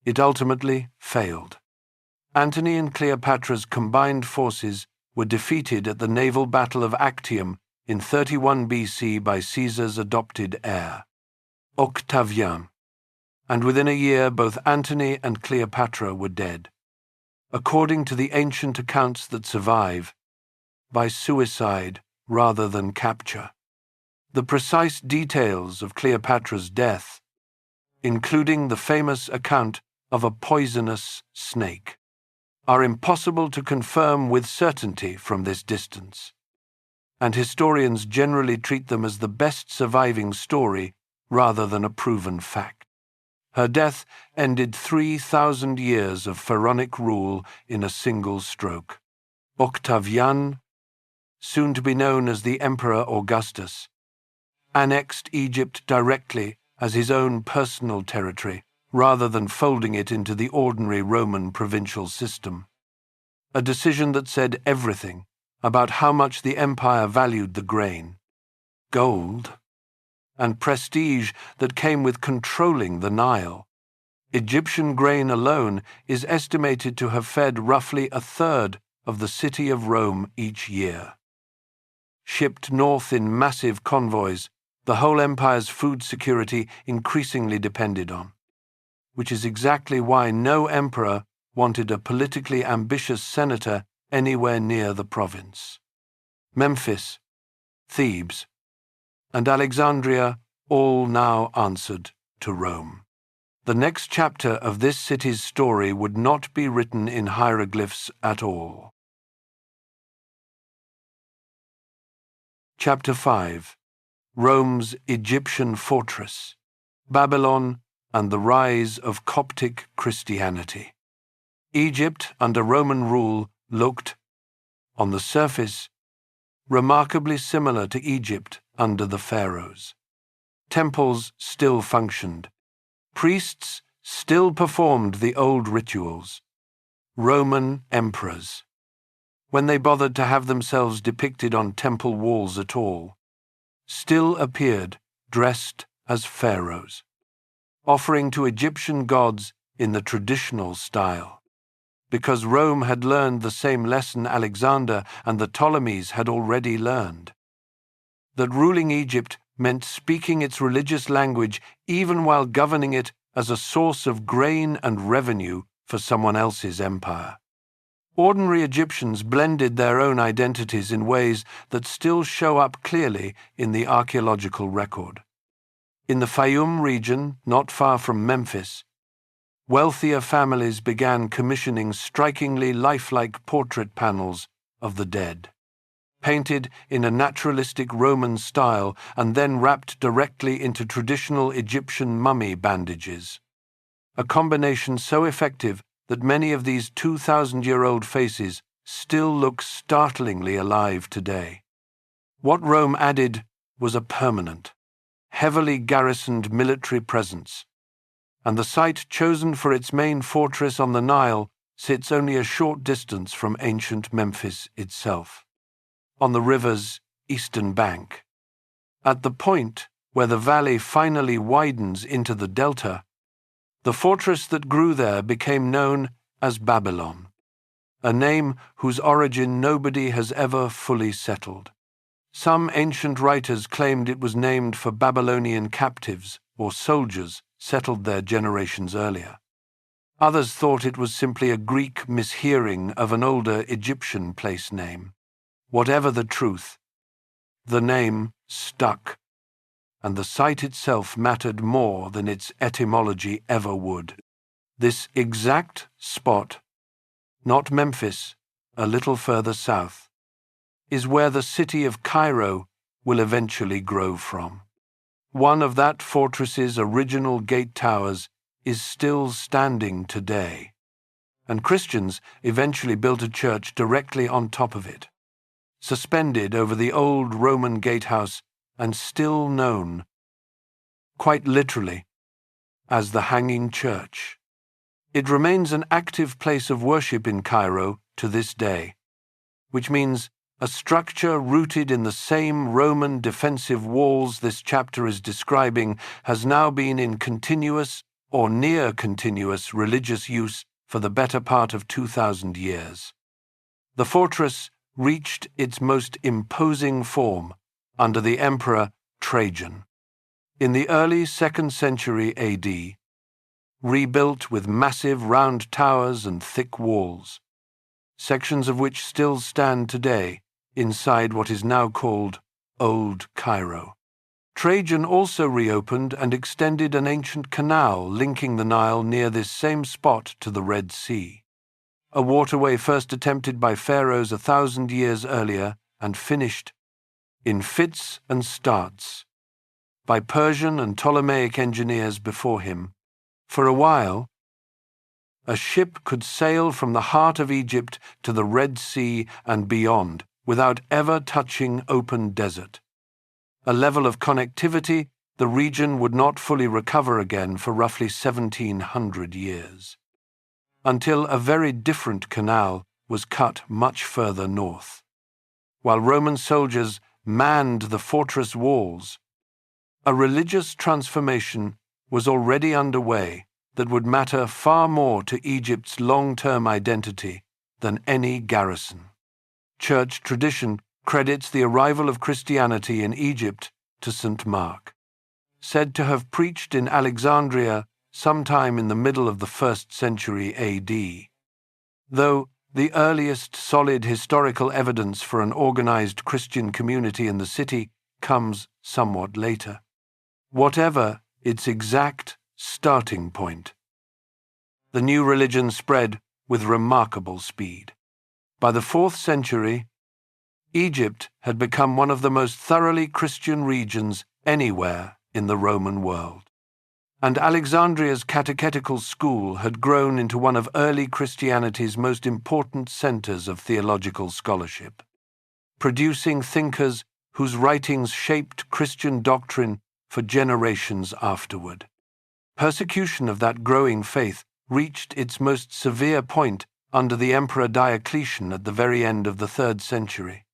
It ultimately failed. Antony and Cleopatra's combined forces were defeated at the naval battle of Actium in 31 BC by Caesar's adopted heir, Octavian, and within a year both Antony and Cleopatra were dead, according to the ancient accounts that survive, by suicide rather than capture. The precise details of Cleopatra's death, including the famous account of a poisonous snake, are impossible to confirm with certainty from this distance, and historians generally treat them as the best surviving story rather than a proven fact. Her death ended 3,000 years of pharaonic rule in a single stroke. Octavian, soon to be known as the Emperor Augustus, annexed Egypt directly as his own personal territory, rather than folding it into the ordinary Roman provincial system. A decision that said everything about how much the empire valued the grain, gold, and prestige that came with controlling the Nile. Egyptian grain alone is estimated to have fed roughly a third of the city of Rome each year. Shipped north in massive convoys, the whole empire's food security increasingly depended on, which is exactly why no emperor wanted a politically ambitious senator anywhere near the province. Memphis, Thebes, and Alexandria all now answered to Rome. The next chapter of this city's story would not be written in hieroglyphs at all. Chapter 5. Rome's Egyptian Fortress, Babylon and the Rise of Coptic Christianity. Egypt under Roman rule looked, on the surface, remarkably similar to Egypt under the pharaohs. Temples still functioned. Priests still performed the old rituals. Roman emperors, when they bothered to have themselves depicted on temple walls at all, still appeared dressed as pharaohs, offering to Egyptian gods in the traditional style, because Rome had learned the same lesson Alexander and the Ptolemies had already learned: that ruling Egypt meant speaking its religious language even while governing it as a source of grain and revenue for someone else's empire. Ordinary Egyptians blended their own identities in ways that still show up clearly in the archaeological record. In the Fayum region, not far from Memphis, wealthier families began commissioning strikingly lifelike portrait panels of the dead, painted in a naturalistic Roman style and then wrapped directly into traditional Egyptian mummy bandages, a combination so effective that many of these 2,000-year-old faces still look startlingly alive today. What Rome added was a permanent, heavily garrisoned military presence, and the site chosen for its main fortress on the Nile sits only a short distance from ancient Memphis itself, on the river's eastern bank. At the point where the valley finally widens into the delta, the fortress that grew there became known as Babylon, a name whose origin nobody has ever fully settled. Some ancient writers claimed it was named for Babylonian captives or soldiers settled there generations earlier. Others thought it was simply a Greek mishearing of an older Egyptian place name. Whatever the truth, the name stuck, and the site itself mattered more than its etymology ever would. This exact spot, not Memphis, a little further south, is where the city of Cairo will eventually grow from. One of that fortress's original gate towers is still standing today, and Christians eventually built a church directly on top of it. suspended over the old Roman gatehouse and still known, quite literally, as the Hanging Church. It remains an active place of worship in Cairo to this day, which means a structure rooted in the same Roman defensive walls this chapter is describing has now been in continuous or near continuous religious use for the better part of 2,000 years. The fortress reached its most imposing form under the Emperor Trajan in the early 2nd century AD, rebuilt with massive round towers and thick walls, sections of which still stand today inside what is now called Old Cairo. Trajan also reopened and extended an ancient canal linking the Nile near this same spot to the Red Sea, a waterway first attempted by pharaohs 1,000 years earlier and finished, in fits and starts, by Persian and Ptolemaic engineers before him. For a while, a ship could sail from the heart of Egypt to the Red Sea and beyond without ever touching open desert, a level of connectivity the region would not fully recover again for roughly 1,700 years, until a very different canal was cut much further north. While Roman soldiers manned the fortress walls, a religious transformation was already underway that would matter far more to Egypt's long-term identity than any garrison. Church tradition credits the arrival of Christianity in Egypt to St. Mark, said to have preached in Alexandria sometime in the middle of the 1st century AD, though the earliest solid historical evidence for an organized Christian community in the city comes somewhat later. Whatever its exact starting point, the new religion spread with remarkable speed. By the 4th century, Egypt had become one of the most thoroughly Christian regions anywhere in the Roman world, and Alexandria's catechetical school had grown into one of early Christianity's most important centers of theological scholarship, producing thinkers whose writings shaped Christian doctrine for generations afterward. Persecution of that growing faith reached its most severe point under the Emperor Diocletian at the very end of the 3rd century,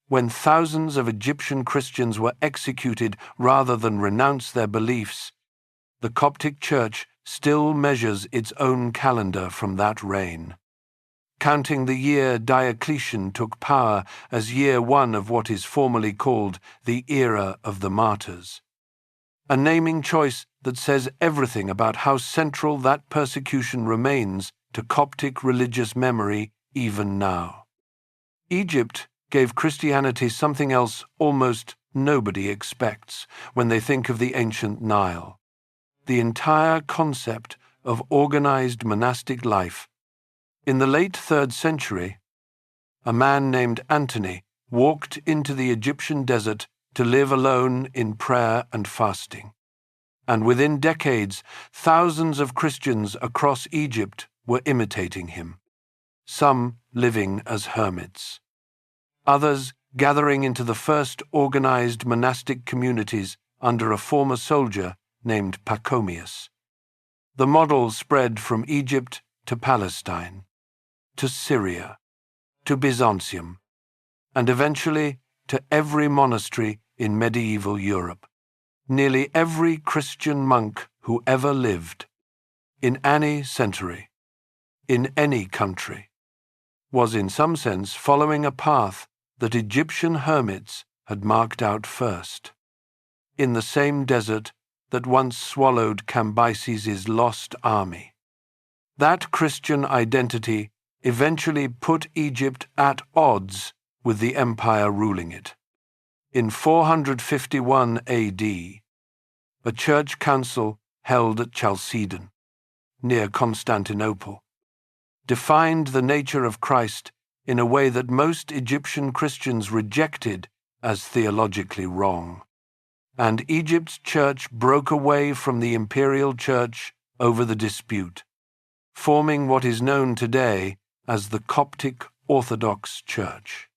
when thousands of Egyptian Christians were executed rather than renounce their beliefs. The Coptic Church still measures its own calendar from that reign, counting the year Diocletian took power as year 1 of what is formally called the Era of the Martyrs, a naming choice that says everything about how central that persecution remains to Coptic religious memory even now. Egypt gave Christianity something else almost nobody expects when they think of the ancient Nile: the entire concept of organized monastic life. In the late 3rd century, a man named Antony walked into the Egyptian desert to live alone in prayer and fasting, and within decades, thousands of Christians across Egypt were imitating him, some living as hermits, others gathering into the first organized monastic communities under a former soldier named Pachomius. The model spread from Egypt to Palestine, to Syria, to Byzantium, and eventually to every monastery in medieval Europe. Nearly every Christian monk who ever lived, in any century, in any country, was in some sense following a path that Egyptian hermits had marked out first, in the same desert that once swallowed Cambyses' lost army. That Christian identity eventually put Egypt at odds with the empire ruling it. In 451 AD, a church council held at Chalcedon, near Constantinople, defined the nature of Christ in a way that most Egyptian Christians rejected as theologically wrong, and Egypt's church broke away from the imperial church over the dispute, forming what is known today as the Coptic Orthodox Church.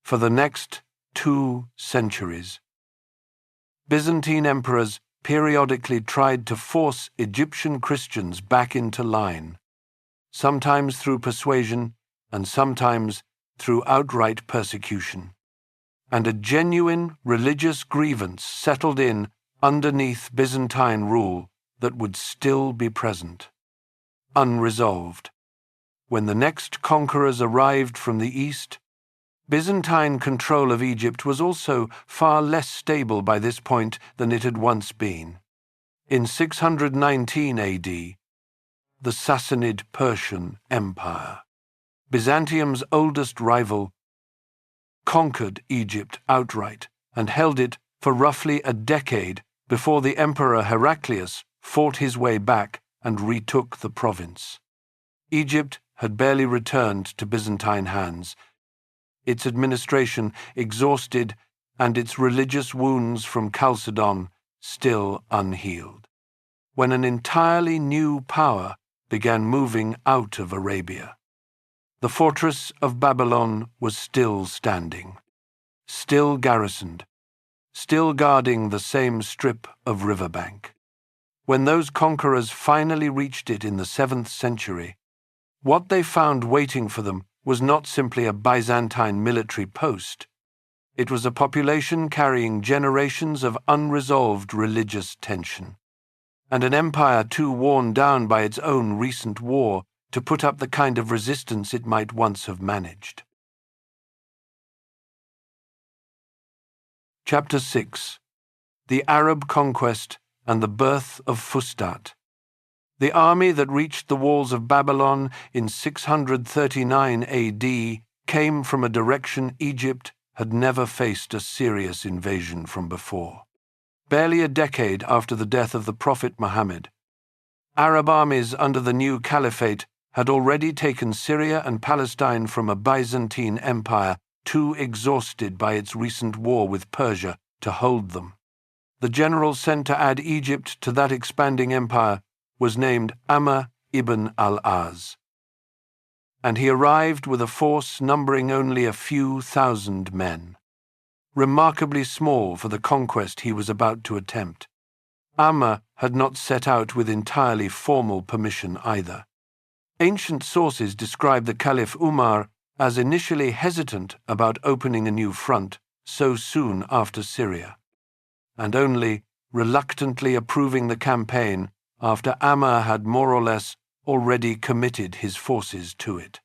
for the next 2 centuries. Byzantine emperors periodically tried to force Egyptian Christians back into line, sometimes through persuasion and sometimes through outright persecution. And a genuine religious grievance settled in underneath Byzantine rule that would still be present, unresolved. When the next conquerors arrived from the east, Byzantine control of Egypt was also far less stable by this point than it had once been. In 619 AD, the Sassanid Persian Empire, Byzantium's oldest rival, conquered Egypt outright and held it for roughly a decade before the Emperor Heraclius fought his way back and retook the province. Egypt had barely returned to Byzantine hands, its administration exhausted and its religious wounds from Chalcedon still unhealed, when an entirely new power began moving out of Arabia. The fortress of Babylon was still standing, still garrisoned, still guarding the same strip of riverbank. When those conquerors finally reached it in the 7th century, what they found waiting for them was not simply a Byzantine military post. It was a population carrying generations of unresolved religious tension, and an empire too worn down by its own recent war to put up the kind of resistance it might once have managed. Chapter 6. The Arab Conquest and the Birth of Fustat. The army that reached the walls of Babylon in 639 AD came from a direction Egypt had never faced a serious invasion from before. Barely a decade after the death of the Prophet Muhammad, Arab armies under the new caliphate had already taken Syria and Palestine from a Byzantine empire too exhausted by its recent war with Persia to hold them. The general sent to add Egypt to that expanding empire was named Amr ibn al-Az, and he arrived with a force numbering only a few thousand men, remarkably small for the conquest he was about to attempt. Amr had not set out with entirely formal permission either. Ancient sources describe the Caliph Umar as initially hesitant about opening a new front so soon after Syria, and only reluctantly approving the campaign after Amr had more or less already committed his forces to it.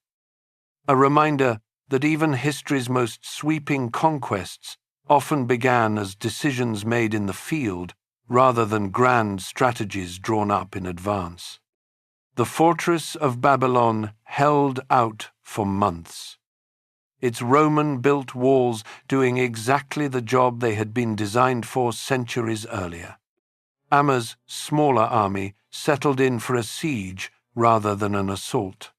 A reminder that even history's most sweeping conquests often began as decisions made in the field rather than grand strategies drawn up in advance. The fortress of Babylon held out for months, its Roman-built walls doing exactly the job they had been designed for centuries earlier. Amr's smaller army settled in for a siege rather than an assault,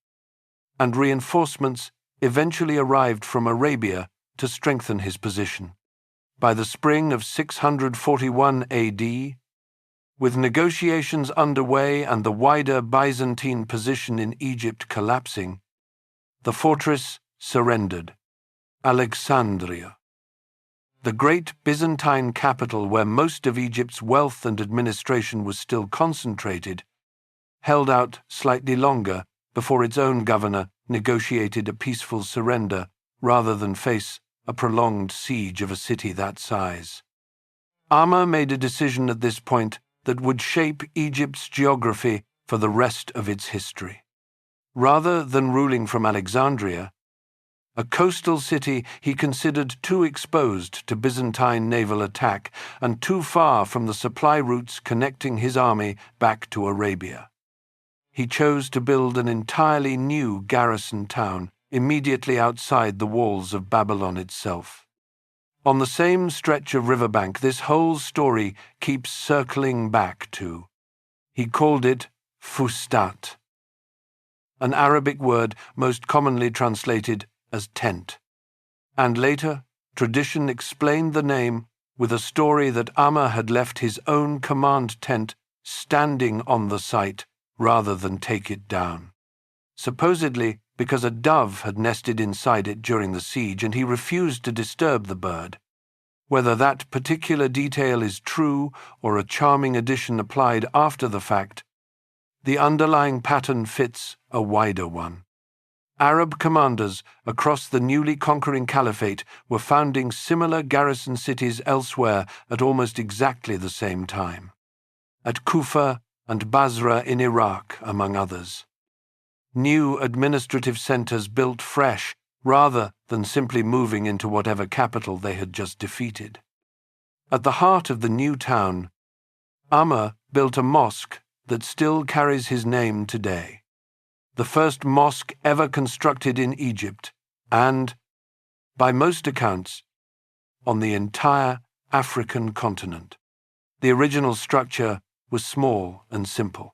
and reinforcements eventually arrived from Arabia to strengthen his position. By the spring of 641 AD, with negotiations underway and the wider Byzantine position in Egypt collapsing, the fortress surrendered. Alexandria, the great Byzantine capital where most of Egypt's wealth and administration was still concentrated, held out slightly longer before its own governor negotiated a peaceful surrender rather than face a prolonged siege of a city that size. Amr made a decision at this point that would shape Egypt's geography for the rest of its history. Rather than ruling from Alexandria, a coastal city he considered too exposed to Byzantine naval attack and too far from the supply routes connecting his army back to Arabia, he chose to build an entirely new garrison town immediately outside the walls of Babylon itself. On the same stretch of riverbank this whole story keeps circling back to. He called it Fustat, an Arabic word most commonly translated as tent, and later tradition explained the name with a story that Amr had left his own command tent standing on the site rather than take it down, supposedly because a dove had nested inside it during the siege and he refused to disturb the bird. Whether that particular detail is true or a charming addition applied after the fact, the underlying pattern fits a wider one. Arab commanders across the newly conquering caliphate were founding similar garrison cities elsewhere at almost exactly the same time. At Kufa and Basra in Iraq, among others. New administrative centers built fresh rather than simply moving into whatever capital they had just defeated. At the heart of the new town, Amr built a mosque that still carries his name today. The first mosque ever constructed in Egypt and, by most accounts, on the entire African continent. The original structure was small and simple,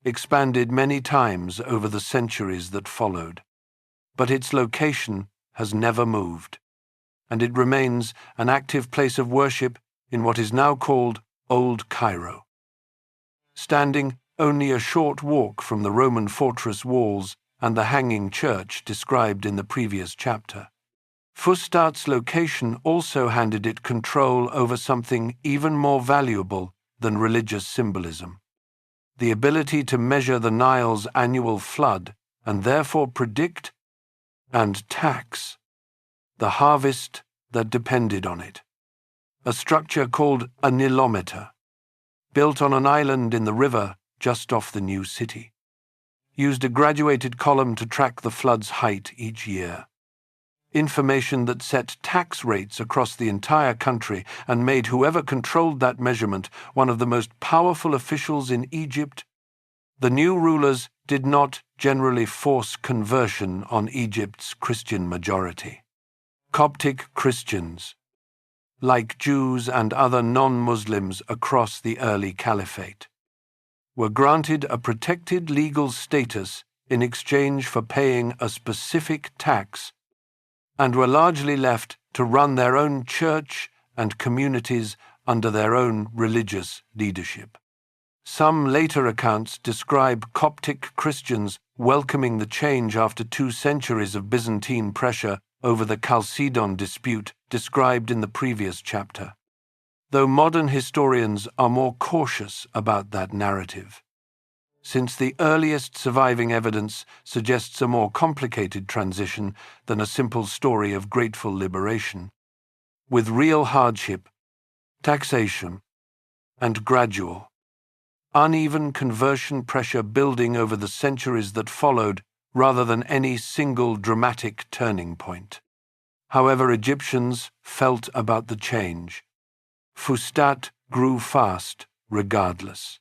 expanded many times over the centuries that followed, but its location has never moved, and it remains an active place of worship in what is now called Old Cairo. Standing only a short walk from the Roman fortress walls and the hanging church described in the previous chapter, Fustat's location also handed it control over something even more valuable than religious symbolism: the ability to measure the Nile's annual flood and therefore predict and tax the harvest that depended on it. A structure called a nilometer, built on an island in the river just off the new city, used a graduated column to track the flood's height each year. Information that set tax rates across the entire country and made whoever controlled that measurement one of the most powerful officials in Egypt. The new rulers did not generally force conversion on Egypt's Christian majority. Coptic Christians, like Jews and other non-Muslims across the early caliphate, were granted a protected legal status in exchange for paying a specific tax and were largely left to run their own church and communities under their own religious leadership. Some later accounts describe Coptic Christians welcoming the change after 2 centuries of Byzantine pressure over the Chalcedon dispute described in the previous chapter, though modern historians are more cautious about that narrative, since the earliest surviving evidence suggests a more complicated transition than a simple story of grateful liberation, with real hardship, taxation, and gradual, uneven conversion pressure building over the centuries that followed rather than any single dramatic turning point. However Egyptians felt about the change, Fustat grew fast regardless.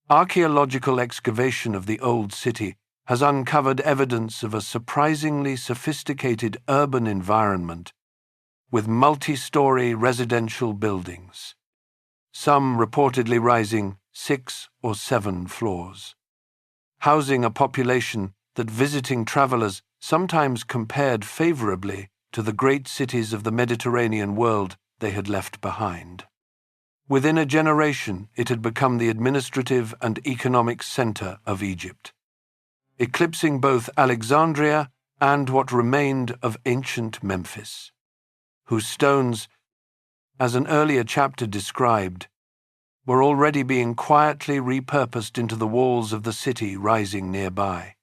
Archaeological excavation of the old city has uncovered evidence of a surprisingly sophisticated urban environment with multi-story residential buildings, some reportedly rising 6 or 7 floors, housing a population that visiting travelers sometimes compared favorably to the great cities of the Mediterranean world they had left behind. Within a generation, it had become the administrative and economic center of Egypt, eclipsing both Alexandria and what remained of ancient Memphis, whose stones, as an earlier chapter described, were already being quietly repurposed into the walls of the city rising nearby.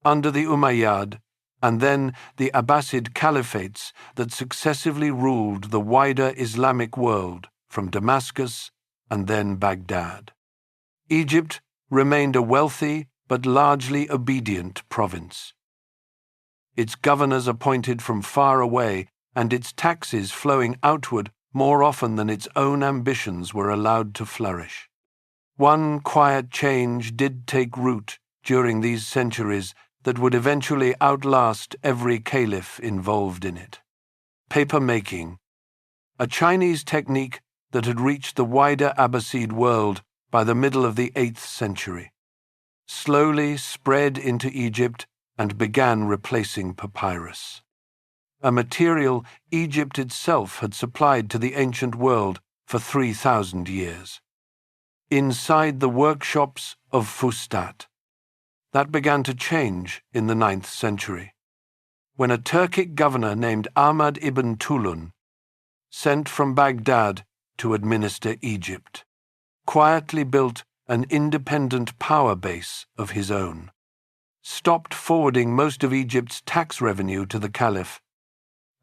Under the Umayyad and then the Abbasid caliphates that successively ruled the wider Islamic world from Damascus and then Baghdad, Egypt remained a wealthy but largely obedient province. Its governors appointed from far away and its taxes flowing outward more often than its own ambitions were allowed to flourish. One quiet change did take root during these centuries that would eventually outlast every caliph involved in it. Paper making, a Chinese technique that had reached the wider Abbasid world by the middle of the 8th century, slowly spread into Egypt and began replacing papyrus, a material Egypt itself had supplied to the ancient world for 3,000 years. Inside the workshops of Fustat, That began to change in the 9th century, when a Turkic governor named Ahmad ibn Tulun, sent from Baghdad to administer Egypt, quietly built an independent power base of his own, stopped forwarding most of Egypt's tax revenue to the Caliph,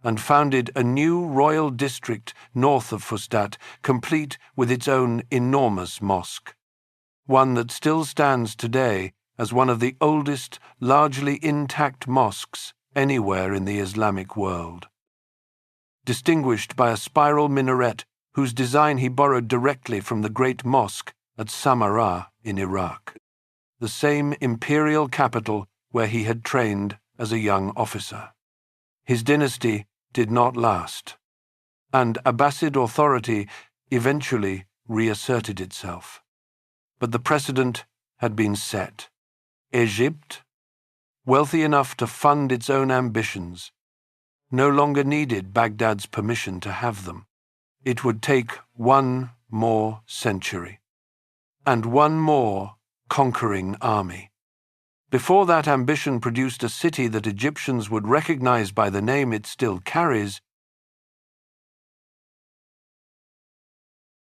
and founded a new royal district north of Fustat, complete with its own enormous mosque, one that still stands today as one of the oldest, largely intact mosques anywhere in the Islamic world. Distinguished by a spiral minaret whose design he borrowed directly from the great mosque at Samarra in Iraq, the same imperial capital where he had trained as a young officer. His dynasty did not last, and Abbasid authority eventually reasserted itself. But the precedent had been set. Egypt, wealthy enough to fund its own ambitions, no longer needed Baghdad's permission to have them. It would take one more century, and one more conquering army. Before that ambition produced a city that Egyptians would recognize by the name it still carries.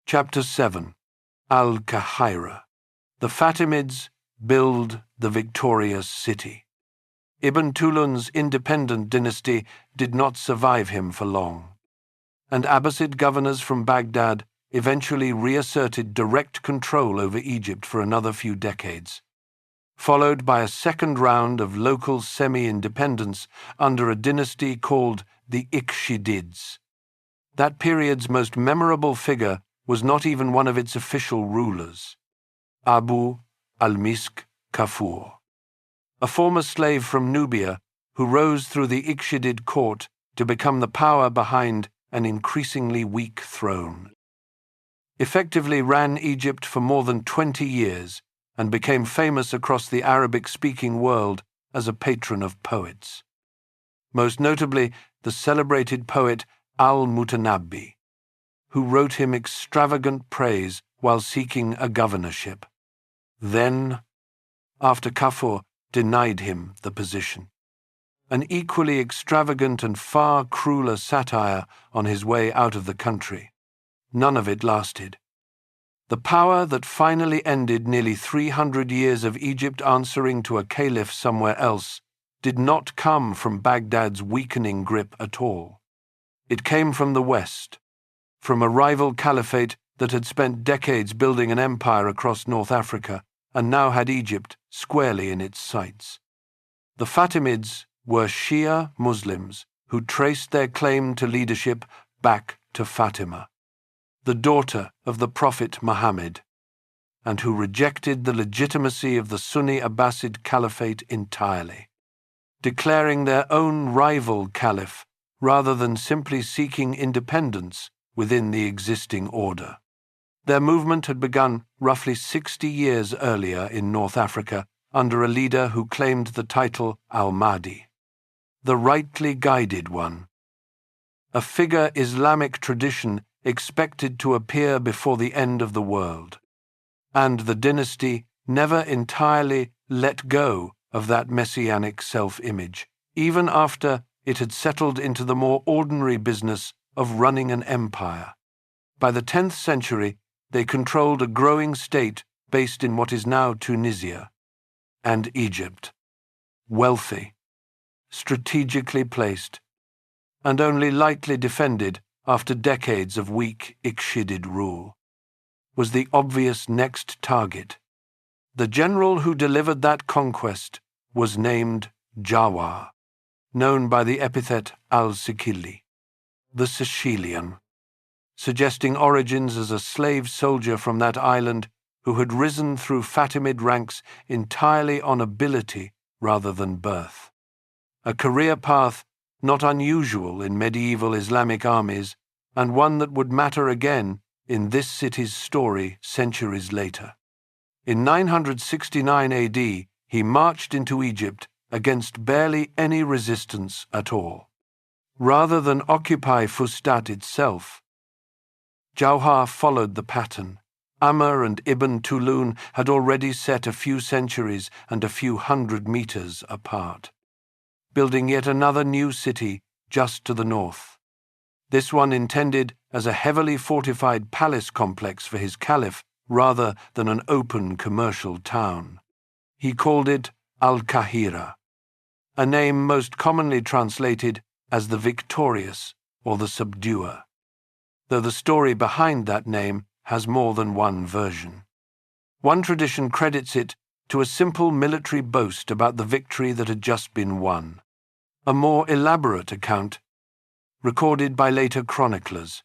Chapter 7. Al-Qahira. The Fatimids build the victorious city. Ibn Tulun's independent dynasty did not survive him for long, and Abbasid governors from Baghdad eventually reasserted direct control over Egypt for another few decades, followed by a second round of local semi-independence under a dynasty called the Ikhshidids. That period's most memorable figure was not even one of its official rulers, Abu al-Misk Kafur, a former slave from Nubia who rose through the Ikhshidid court to become the power behind an increasingly weak throne. Effectively ran Egypt for more than 20 years and became famous across the Arabic-speaking world as a patron of poets. Most notably, the celebrated poet al-Mutanabbi, who wrote him extravagant praise while seeking a governorship. Then, after Kafur denied him the position, an equally extravagant and far crueler satire on his way out of the country. None of it lasted. The power that finally ended nearly 300 years of Egypt answering to a caliph somewhere else did not come from Baghdad's weakening grip at all. It came from the West, from a rival caliphate that had spent decades building an empire across North Africa and now had Egypt squarely in its sights. The Fatimids were Shia Muslims who traced their claim to leadership back to Fatima, the daughter of the Prophet Muhammad, and who rejected the legitimacy of the Sunni Abbasid Caliphate entirely, declaring their own rival caliph rather than simply seeking independence within the existing order. Their movement had begun roughly 60 years earlier in North Africa under a leader who claimed the title al-Mahdi, the rightly guided one, a figure Islamic tradition expected to appear before the end of the world, and the dynasty never entirely let go of that messianic self-image, even after it had settled into the more ordinary business of running an empire. By the 10th century, they controlled a growing state based in what is now Tunisia, and Egypt, wealthy, strategically placed, and only lightly defended after decades of weak Ikhshidid rule, was the obvious next target. The general who delivered that conquest was named Jawar, known by the epithet al-Sikili, the Sicilian, suggesting origins as a slave soldier from that island who had risen through Fatimid ranks entirely on ability rather than birth. A career path not unusual in medieval Islamic armies, and one that would matter again in this city's story centuries later. In 969 AD, he marched into Egypt against barely any resistance at all. Rather than occupy Fustat itself, Jawhar followed the pattern, Amr and Ibn Tulun had already set a few centuries and a few hundred meters apart, building yet another new city just to the north. This one intended as a heavily fortified palace complex for his caliph rather than an open commercial town. He called it Al-Qahira, a name most commonly translated as the Victorious or the Subduer, though the story behind that name has more than one version. One tradition credits it to a simple military boast about the victory that had just been won. A more elaborate account, recorded by later chroniclers,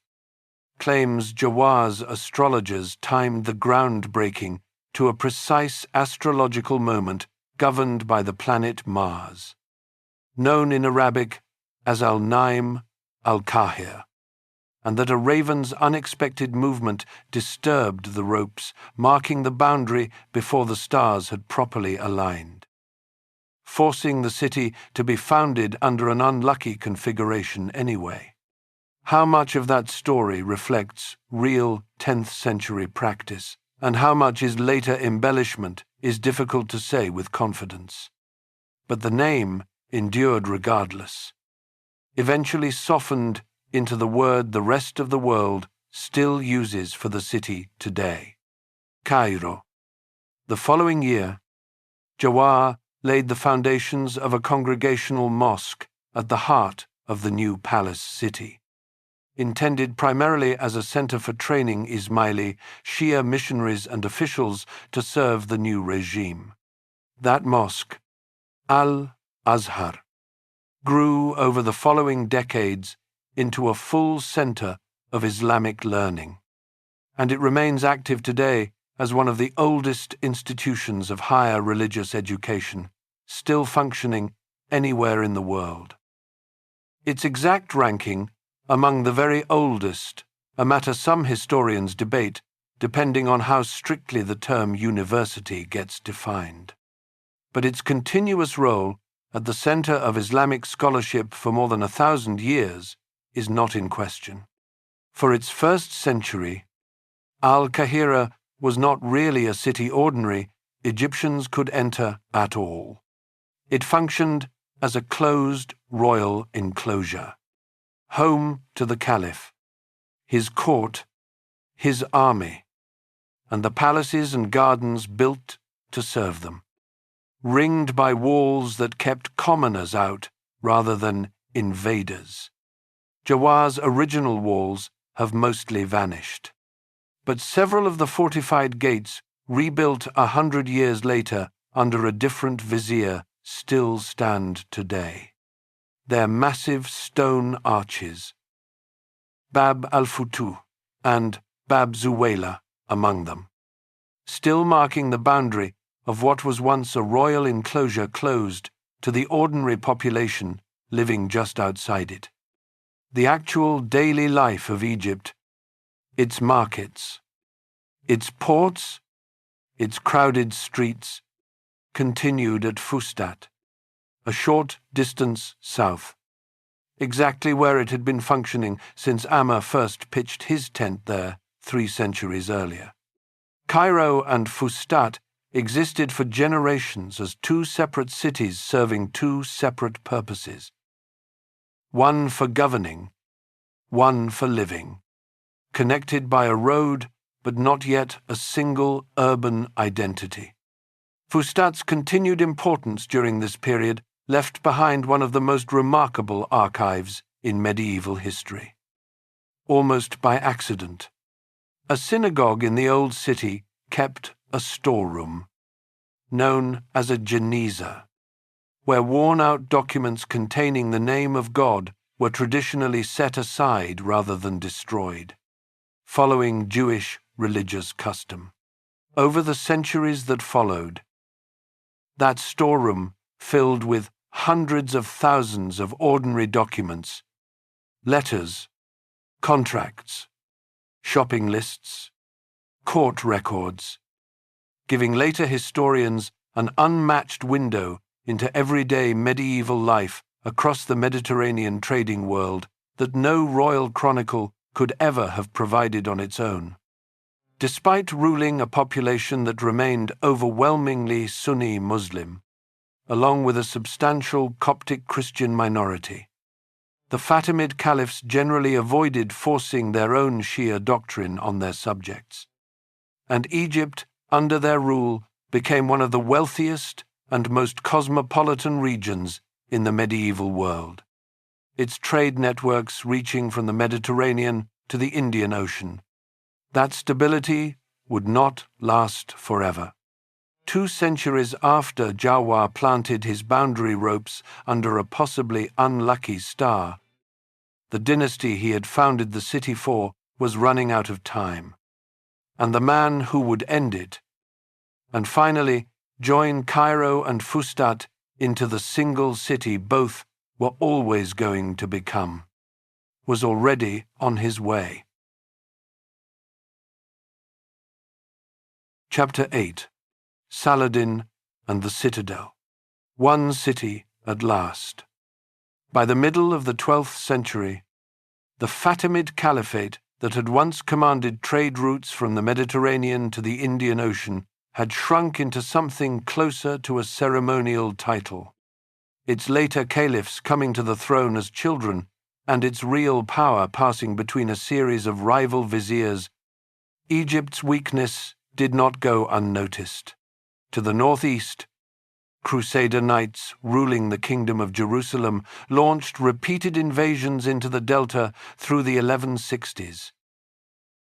claims Jawah's astrologers timed the groundbreaking to a precise astrological moment governed by the planet Mars, known in Arabic as Al-Naim al-Qahir, and that a raven's unexpected movement disturbed the ropes, marking the boundary before the stars had properly aligned, forcing the city to be founded under an unlucky configuration anyway. How much of that story reflects real 10th century practice, and how much is later embellishment, is difficult to say with confidence. But the name endured regardless, eventually softened into the word the rest of the world still uses for the city today: Cairo. The following year, Jawah laid the foundations of a congregational mosque at the heart of the new palace city, intended primarily as a center for training Ismaili Shia missionaries and officials to serve the new regime. That mosque, Al-Azhar, grew over the following decades into a full center of Islamic learning, and it remains active today as one of the oldest institutions of higher religious education, still functioning anywhere in the world. Its exact ranking among the very oldest, a matter some historians debate, depending on how strictly the term university gets defined. But its continuous role at the center of Islamic scholarship for more than 1,000 years is not in question. For its first century, Al-Qahira was not really a city ordinary Egyptians could enter at all. It functioned as a closed royal enclosure, home to the caliph, his court, his army, and the palaces and gardens built to serve them, ringed by walls that kept commoners out rather than invaders. Jawah's original walls have mostly vanished, but several of the fortified gates, rebuilt 100 years later under a different vizier, still stand today. Their massive stone arches, Bab al-Futuh and Bab Zuwayla among them, still marking the boundary of what was once a royal enclosure closed to the ordinary population living just outside it. The actual daily life of Egypt, its markets, its ports, its crowded streets, continued at Fustat, a short distance south, exactly where it had been functioning since Amr first pitched his tent there 3 centuries earlier. Cairo and Fustat existed for generations as 2 separate cities serving 2 separate purposes: one for governing, one for living, connected by a road but not yet a single urban identity. Fustat's continued importance during this period left behind one of the most remarkable archives in medieval history. Almost by accident, a synagogue in the old city kept a storeroom, known as a geniza, where worn-out documents containing the name of God were traditionally set aside rather than destroyed, following Jewish religious custom. Over the centuries that followed, that storeroom filled with hundreds of thousands of ordinary documents, letters, contracts, shopping lists, court records, giving later historians an unmatched window into everyday medieval life across the Mediterranean trading world that no royal chronicle could ever have provided on its own. Despite ruling a population that remained overwhelmingly Sunni Muslim, along with a substantial Coptic Christian minority, the Fatimid caliphs generally avoided forcing their own Shia doctrine on their subjects, and Egypt, under their rule, became one of the wealthiest and most cosmopolitan regions in the medieval world, its trade networks reaching from the Mediterranean to the Indian Ocean. That stability would not last forever. 2 centuries after Jawah planted his boundary ropes under a possibly unlucky star, the dynasty he had founded the city for was running out of time, and the man who would end it, and finally join Cairo and Fustat into the single city both were always going to become, was already on his way. Chapter 8. Saladin and the Citadel. One city at last. By the middle of the 12th century, the Fatimid Caliphate that had once commanded trade routes from the Mediterranean to the Indian Ocean had shrunk into something closer to a ceremonial title. Its later caliphs coming to the throne as children, and its real power passing between a series of rival viziers, Egypt's weakness did not go unnoticed. To the northeast, Crusader knights ruling the Kingdom of Jerusalem launched repeated invasions into the Delta through the 1160s,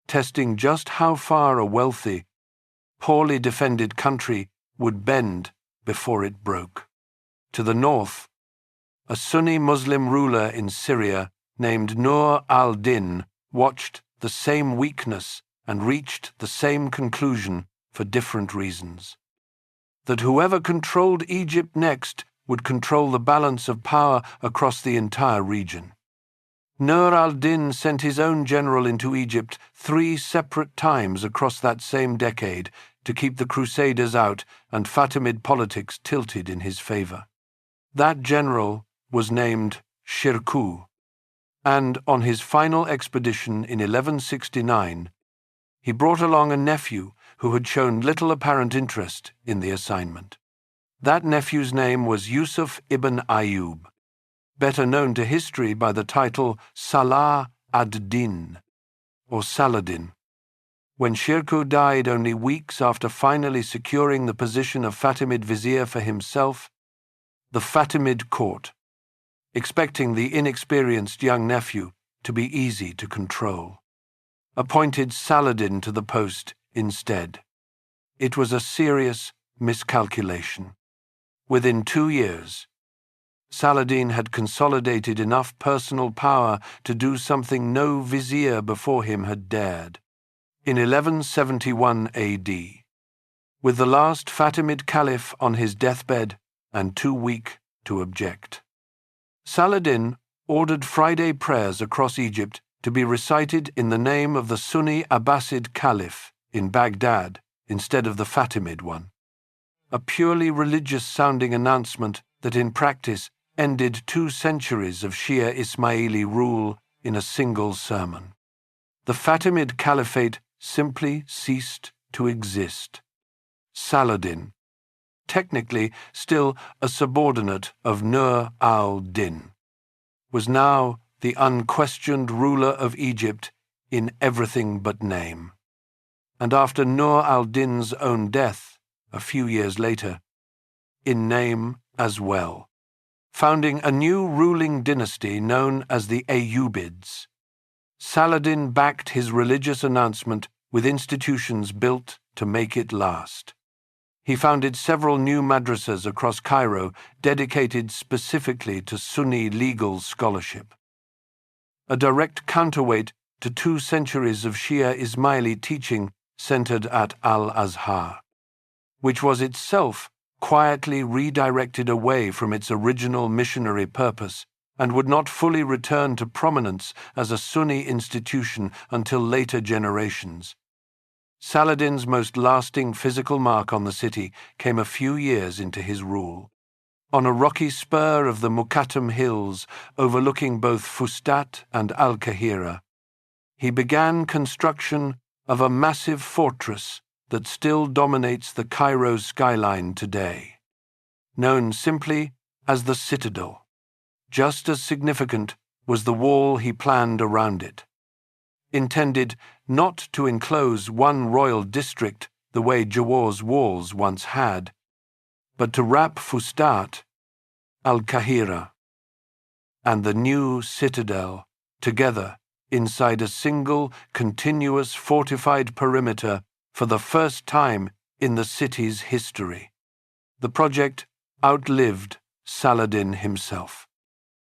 testing just how far a wealthy, poorly defended country would bend before it broke. To the north, a Sunni Muslim ruler in Syria named Nur al-Din watched the same weakness and reached the same conclusion for different reasons: that whoever controlled Egypt next would control the balance of power across the entire region. Nur al-Din sent his own general into Egypt 3 separate times across that same decade to keep the Crusaders out and Fatimid politics tilted in his favor. That general was named Shirkuh, and on his final expedition in 1169, he brought along a nephew who had shown little apparent interest in the assignment. That nephew's name was Yusuf ibn Ayyub, better known to history by the title Salah ad-Din, or Saladin. When Shirkuh died only weeks after finally securing the position of Fatimid vizier for himself, the Fatimid court, expecting the inexperienced young nephew to be easy to control, appointed Saladin to the post instead. It was a serious miscalculation. Within 2 years, Saladin had consolidated enough personal power to do something no vizier before him had dared. In 1171 AD, with the last Fatimid caliph on his deathbed and too weak to object, Saladin ordered Friday prayers across Egypt to be recited in the name of the Sunni Abbasid Caliph in Baghdad instead of the Fatimid one, a purely religious-sounding announcement that in practice ended 2 centuries of Shia Ismaili rule in a single sermon. The Fatimid Caliphate simply ceased to exist. Saladin, technically still a subordinate of Nur al-Din, was now the unquestioned ruler of Egypt in everything but name. And after Nur al-Din's own death, a few years later, in name as well, founding a new ruling dynasty known as the Ayyubids. Saladin backed his religious announcement with institutions built to make it last. He founded several new madrasas across Cairo dedicated specifically to Sunni legal scholarship, a direct counterweight to 2 centuries of Shia Ismaili teaching centered at Al-Azhar, which was itself quietly redirected away from its original missionary purpose and would not fully return to prominence as a Sunni institution until later generations. Saladin's most lasting physical mark on the city came a few years into his rule. On a rocky spur of the Muqattam Hills overlooking both Fustat and Al-Kahira, he began construction of a massive fortress that still dominates the Cairo skyline today, known simply as the Citadel. Just as significant was the wall he planned around it, intended not to enclose one royal district the way Jawar's walls once had, but to wrap Fustat, Al-Kahira, and the new Citadel together inside a single, continuous, fortified perimeter for the first time in the city's history. The project outlived Saladin himself,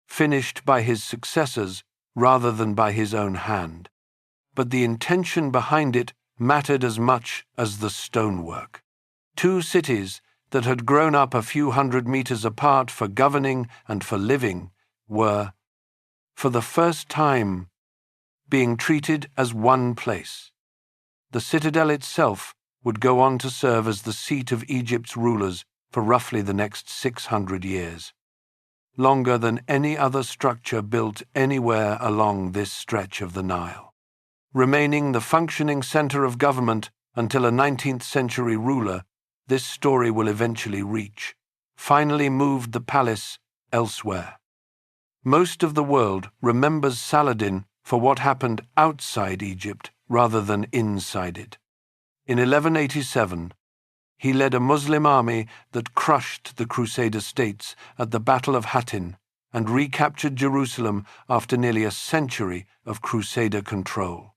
finished by his successors rather than by his own hand. But the intention behind it mattered as much as the stonework. Two cities that had grown up a few hundred meters apart for governing and for living were, for the first time, being treated as one place. The Citadel itself would go on to serve as the seat of Egypt's rulers for roughly the next 600 years, longer than any other structure built anywhere along this stretch of the Nile. Remaining the functioning center of government until a 19th century ruler this story will eventually reach, finally moved the palace elsewhere. Most of the world remembers Saladin for what happened outside Egypt rather than inside it. In 1187, he led a Muslim army that crushed the Crusader states at the Battle of Hattin and recaptured Jerusalem after nearly a century of Crusader control.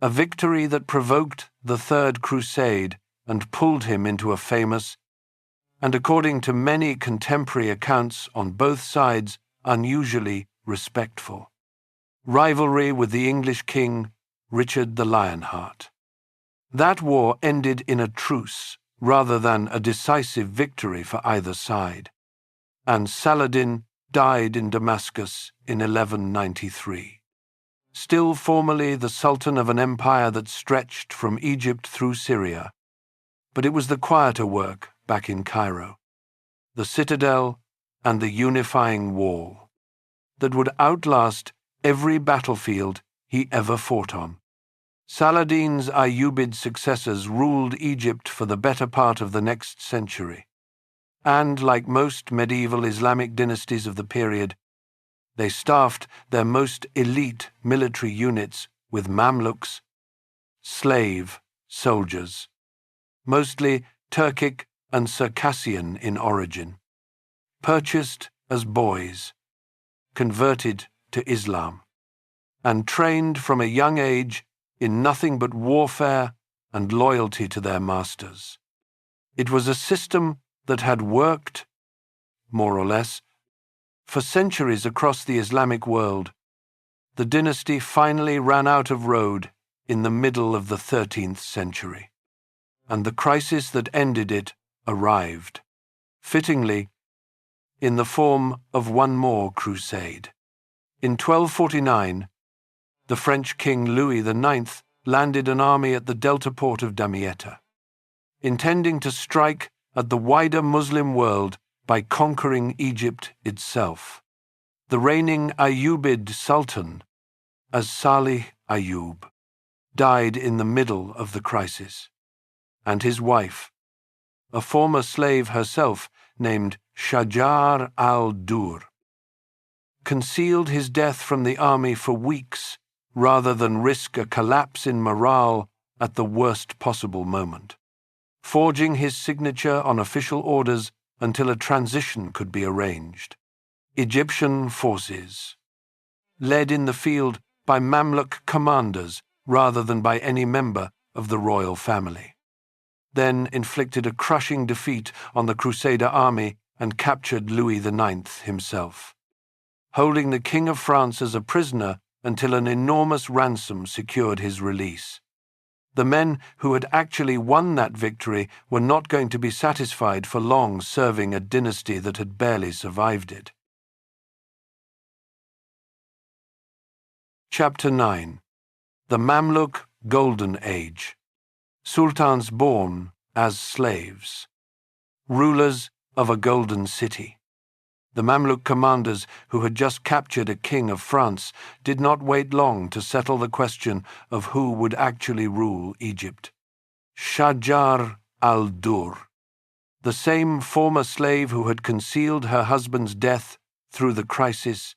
A victory that provoked the Third Crusade and pulled him into a famous, and according to many contemporary accounts on both sides, unusually respectful, rivalry with the English king Richard the Lionheart. That war ended in a truce rather than a decisive victory for either side, and Saladin died in Damascus in 1193. Still formally the Sultan of an empire that stretched from Egypt through Syria, but it was the quieter work back in Cairo, the Citadel and the unifying wall, that would outlast every battlefield he ever fought on. Saladin's Ayyubid successors ruled Egypt for the better part of the next century, and like most medieval Islamic dynasties of the period, they staffed their most elite military units with Mamluks, slave soldiers, mostly Turkic and Circassian in origin, purchased as boys, converted to Islam, and trained from a young age in nothing but warfare and loyalty to their masters. It was a system that had worked, more or less, for centuries across the Islamic world. The dynasty finally ran out of road in the middle of the 13th century, and the crisis that ended it arrived, fittingly, in the form of one more crusade. In 1249, the French King Louis IX landed an army at the delta port of Damietta, intending to strike at the wider Muslim world by conquering Egypt itself. The reigning Ayyubid Sultan, As-Salih Ayyub, died in the middle of the crisis, and his wife, a former slave herself named Shajar al-Dur, concealed his death from the army for weeks rather than risk a collapse in morale at the worst possible moment, forging his signature on official orders until a transition could be arranged. Egyptian forces, led in the field by Mamluk commanders rather than by any member of the royal family, then inflicted a crushing defeat on the Crusader army and captured Louis IX himself, holding the King of France as a prisoner until an enormous ransom secured his release. The men who had actually won that victory were not going to be satisfied for long serving a dynasty that had barely survived it. Chapter 9. The Mamluk Golden Age. Sultans born as slaves. Rulers of a golden city. The Mamluk commanders who had just captured a king of France did not wait long to settle the question of who would actually rule Egypt. Shajar al-Dur, the same former slave who had concealed her husband's death through the crisis,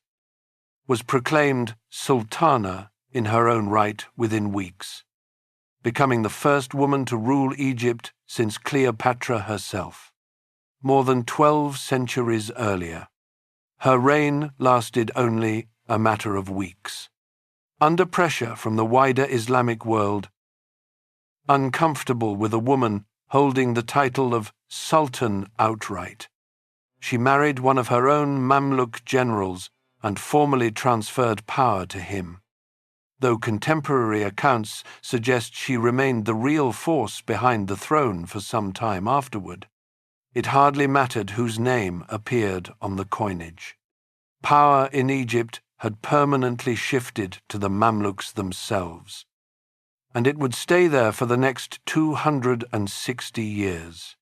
was proclaimed Sultana in her own right within weeks, becoming the first woman to rule Egypt since Cleopatra herself, more than 12 centuries earlier. Her reign lasted only a matter of weeks. Under pressure from the wider Islamic world, uncomfortable with a woman holding the title of Sultan outright, she married one of her own Mamluk generals and formally transferred power to him, though contemporary accounts suggest she remained the real force behind the throne for some time afterward. It hardly mattered whose name appeared on the coinage. Power in Egypt had permanently shifted to the Mamluks themselves, and it would stay there for the next 260 years.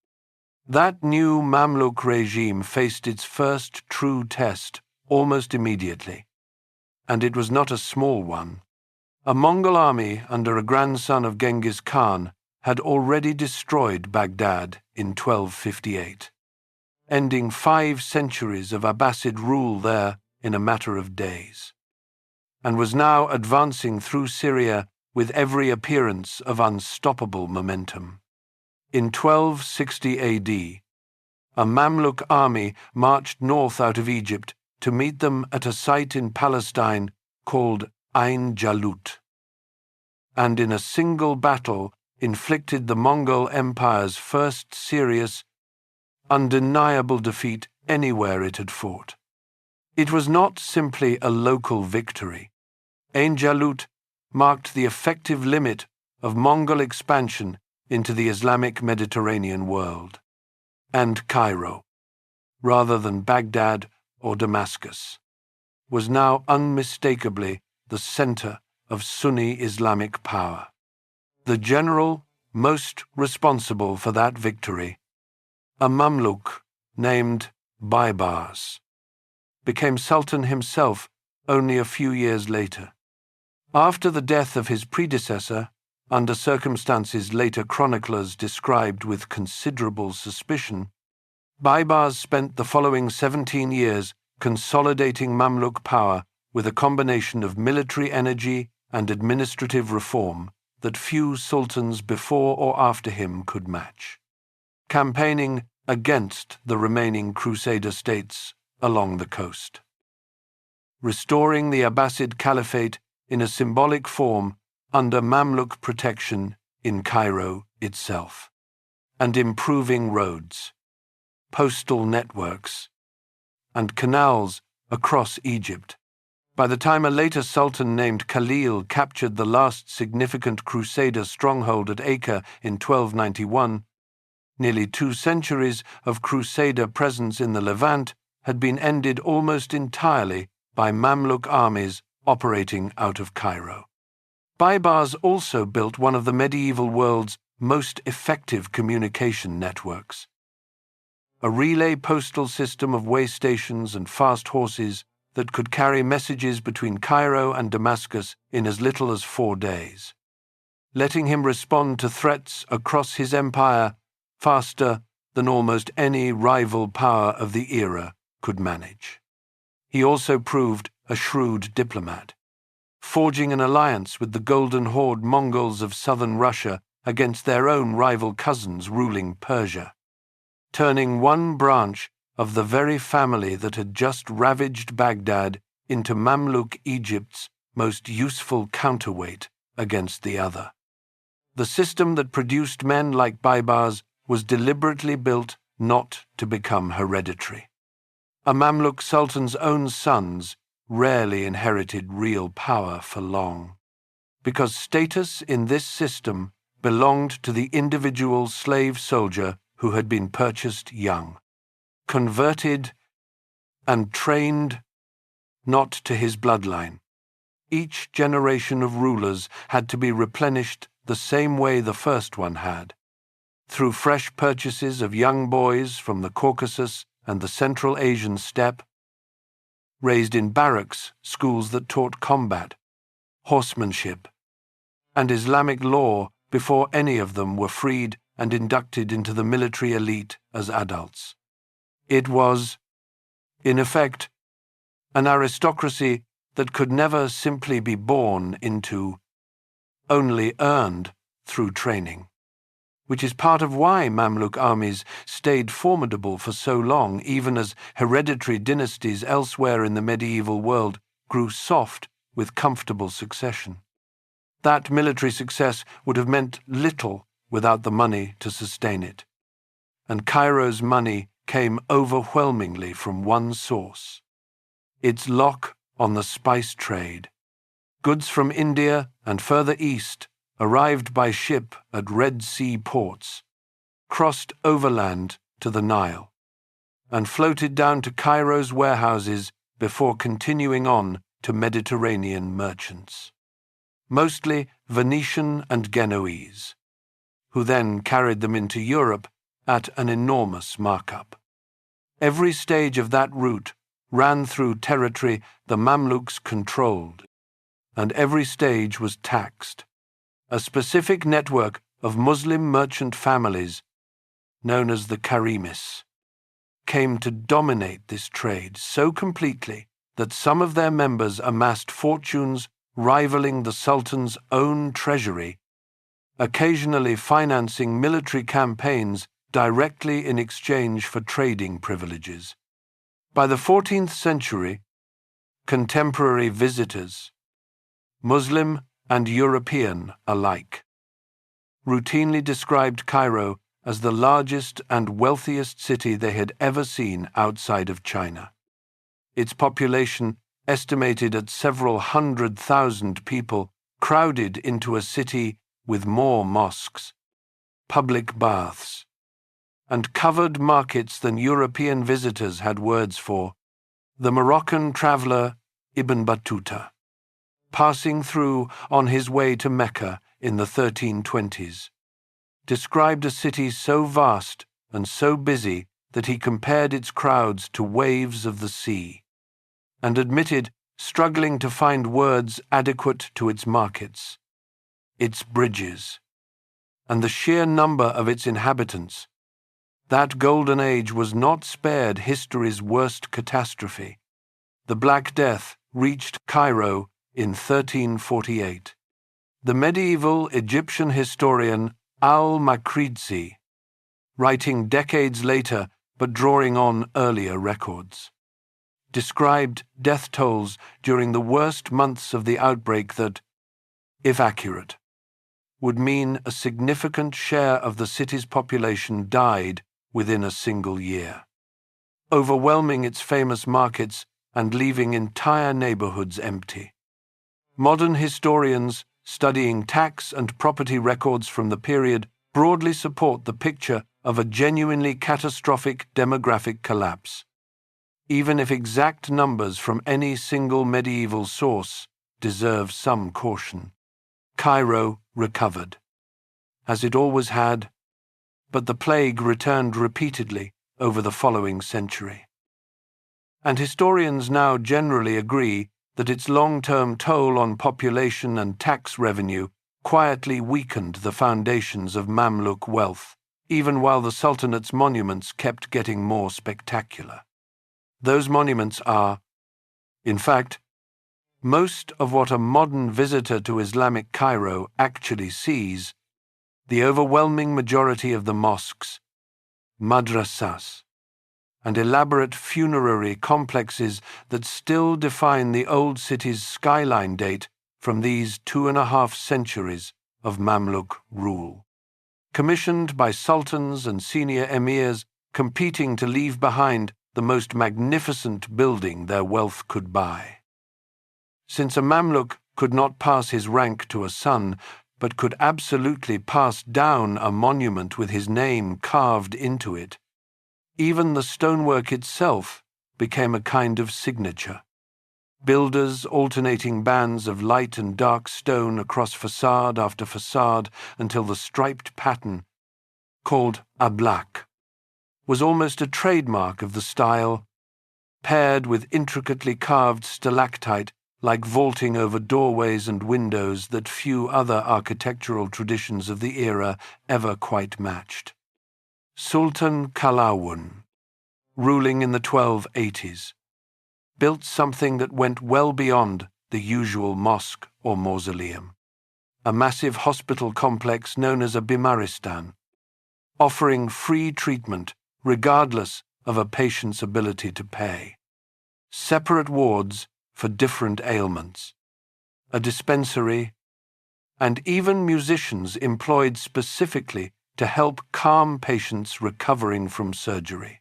That new Mamluk regime faced its first true test almost immediately, and it was not a small one. A Mongol army under a grandson of Genghis Khan had already destroyed Baghdad in 1258, ending 5 centuries of Abbasid rule there in a matter of days, and was now advancing through Syria with every appearance of unstoppable momentum. In 1260 AD, a Mamluk army marched north out of Egypt to meet them at a site in Palestine called Ain Jalut, and in a single battle inflicted the Mongol Empire's first serious, undeniable defeat anywhere it had fought. It was not simply a local victory. Ain Jalut marked the effective limit of Mongol expansion into the Islamic Mediterranean world, and Cairo, rather than Baghdad or Damascus, was now unmistakably the center of Sunni Islamic power. The general most responsible for that victory, a Mamluk named Baibars, became Sultan himself only a few years later. After the death of his predecessor, under circumstances later chroniclers described with considerable suspicion, Baibars spent the following 17 years consolidating Mamluk power with a combination of military energy and administrative reform that few sultans before or after him could match, campaigning against the remaining Crusader states along the coast, restoring the Abbasid Caliphate in a symbolic form under Mamluk protection in Cairo itself, and improving roads, postal networks, and canals across Egypt. By the time a later sultan named Khalil captured the last significant Crusader stronghold at Acre in 1291, nearly 2 centuries of Crusader presence in the Levant had been ended almost entirely by Mamluk armies operating out of Cairo. Baibars also built one of the medieval world's most effective communication networks. A relay postal system of way stations and fast horses that could carry messages between Cairo and Damascus in as little as 4 days, letting him respond to threats across his empire faster than almost any rival power of the era could manage. He also proved a shrewd diplomat, forging an alliance with the Golden Horde Mongols of southern Russia against their own rival cousins ruling Persia, turning one branch of the very family that had just ravaged Baghdad into Mamluk Egypt's most useful counterweight against the other. The system that produced men like Baibars was deliberately built not to become hereditary. A Mamluk sultan's own sons rarely inherited real power for long, because status in this system belonged to the individual slave soldier who had been purchased young, converted and trained not to his bloodline. Each generation of rulers had to be replenished the same way the first one had, through fresh purchases of young boys from the Caucasus and the Central Asian steppe, raised in barracks, schools that taught combat, horsemanship, and Islamic law before any of them were freed and inducted into the military elite as adults. It was, in effect, an aristocracy that could never simply be born into, only earned through training, which is part of why Mamluk armies stayed formidable for so long, even as hereditary dynasties elsewhere in the medieval world grew soft with comfortable succession. That military success would have meant little without the money to sustain it, and Cairo's money came overwhelmingly from one source: its lock on the spice trade. Goods from India and further east arrived by ship at Red Sea ports, crossed overland to the Nile, and floated down to Cairo's warehouses before continuing on to Mediterranean merchants, mostly Venetian and Genoese, who then carried them into Europe at an enormous markup. Every stage of that route ran through territory the Mamluks controlled, and every stage was taxed. A specific network of Muslim merchant families, known as the Karimis, came to dominate this trade so completely that some of their members amassed fortunes rivaling the Sultan's own treasury, occasionally financing military campaigns directly in exchange for trading privileges. By the 14th century, contemporary visitors, Muslim and European alike, routinely described Cairo as the largest and wealthiest city they had ever seen outside of China. Its population, estimated at several 100,000 people, crowded into a city with more mosques, public baths, and covered markets than European visitors had words for. The Moroccan traveller Ibn Battuta, passing through on his way to Mecca in the 1320s, described a city so vast and so busy that he compared its crowds to waves of the sea, and admitted struggling to find words adequate to its markets, its bridges, and the sheer number of its inhabitants. That golden age was not spared history's worst catastrophe. The Black Death reached Cairo in 1348. The medieval Egyptian historian al-Makrizi, writing decades later but drawing on earlier records, described death tolls during the worst months of the outbreak that, if accurate, would mean a significant share of the city's population died within a single year, overwhelming its famous markets and leaving entire neighborhoods empty. Modern historians studying tax and property records from the period broadly support the picture of a genuinely catastrophic demographic collapse, even if exact numbers from any single medieval source deserve some caution. Cairo recovered, as it always had, but the plague returned repeatedly over the following century. And historians now generally agree that its long-term toll on population and tax revenue quietly weakened the foundations of Mamluk wealth, even while the Sultanate's monuments kept getting more spectacular. Those monuments are, in fact, most of what a modern visitor to Islamic Cairo actually sees: the overwhelming majority of the mosques, madrasas, and elaborate funerary complexes that still define the old city's skyline date from these 2.5 centuries of Mamluk rule, commissioned by sultans and senior emirs competing to leave behind the most magnificent building their wealth could buy. Since a Mamluk could not pass his rank to a son, but could absolutely pass down a monument with his name carved into it, even the stonework itself became a kind of signature. Builders alternating bands of light and dark stone across facade after facade until the striped pattern, called ablak, was almost a trademark of the style, paired with intricately carved stalactite like vaulting over doorways and windows that few other architectural traditions of the era ever quite matched. Sultan Qalawun, ruling in the 1280s, built something that went well beyond the usual mosque or mausoleum, a massive hospital complex known as a bimaristan, offering free treatment regardless of a patient's ability to pay, separate wards for different ailments, a dispensary, and even musicians employed specifically to help calm patients recovering from surgery.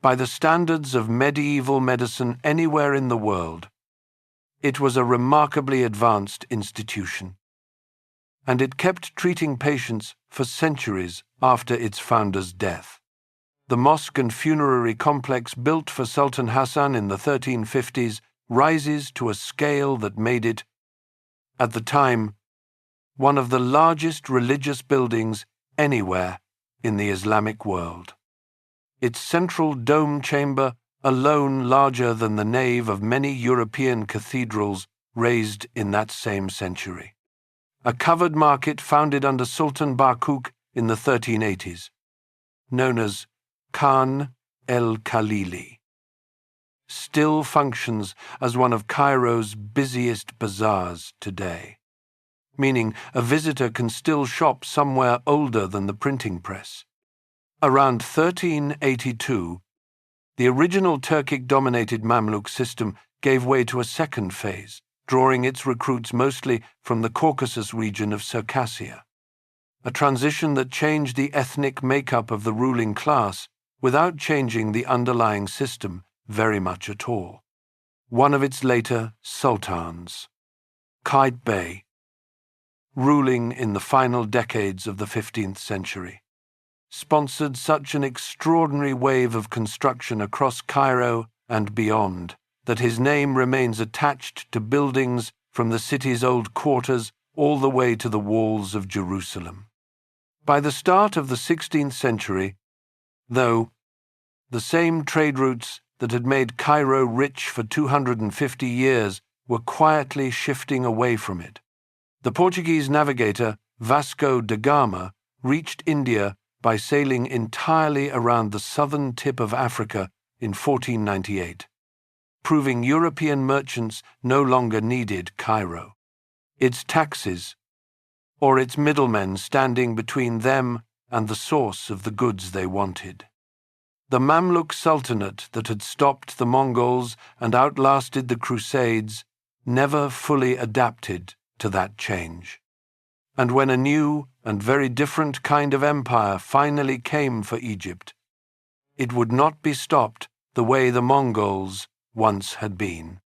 By the standards of medieval medicine anywhere in the world, it was a remarkably advanced institution, and it kept treating patients for centuries after its founder's death. The mosque and funerary complex built for Sultan Hassan in the 1350s rises to a scale that made it, at the time, one of the largest religious buildings anywhere in the Islamic world. Its central dome chamber, alone larger than the nave of many European cathedrals raised in that same century. A covered market founded under Sultan Barkuk in the 1380s, known as Khan el-Khalili, still functions as one of Cairo's busiest bazaars today, meaning a visitor can still shop somewhere older than the printing press. Around 1382, the original Turkic-dominated Mamluk system gave way to a second phase, drawing its recruits mostly from the Caucasus region of Circassia, a transition that changed the ethnic makeup of the ruling class without changing the underlying system very much at all. One of its later sultans, Kite Bey, ruling in the final decades of the 15th century, sponsored such an extraordinary wave of construction across Cairo and beyond that his name remains attached to buildings from the city's old quarters all the way to the walls of Jerusalem. By the start of the 16th century, though, the same trade routes that had made Cairo rich for 250 years were quietly shifting away from it. The Portuguese navigator Vasco da Gama reached India by sailing entirely around the southern tip of Africa in 1498, proving European merchants no longer needed Cairo, its taxes, or its middlemen standing between them and the source of the goods they wanted. The Mamluk Sultanate that had stopped the Mongols and outlasted the Crusades never fully adapted to that change. And when a new and very different kind of empire finally came for Egypt, it would not be stopped the way the Mongols once had been.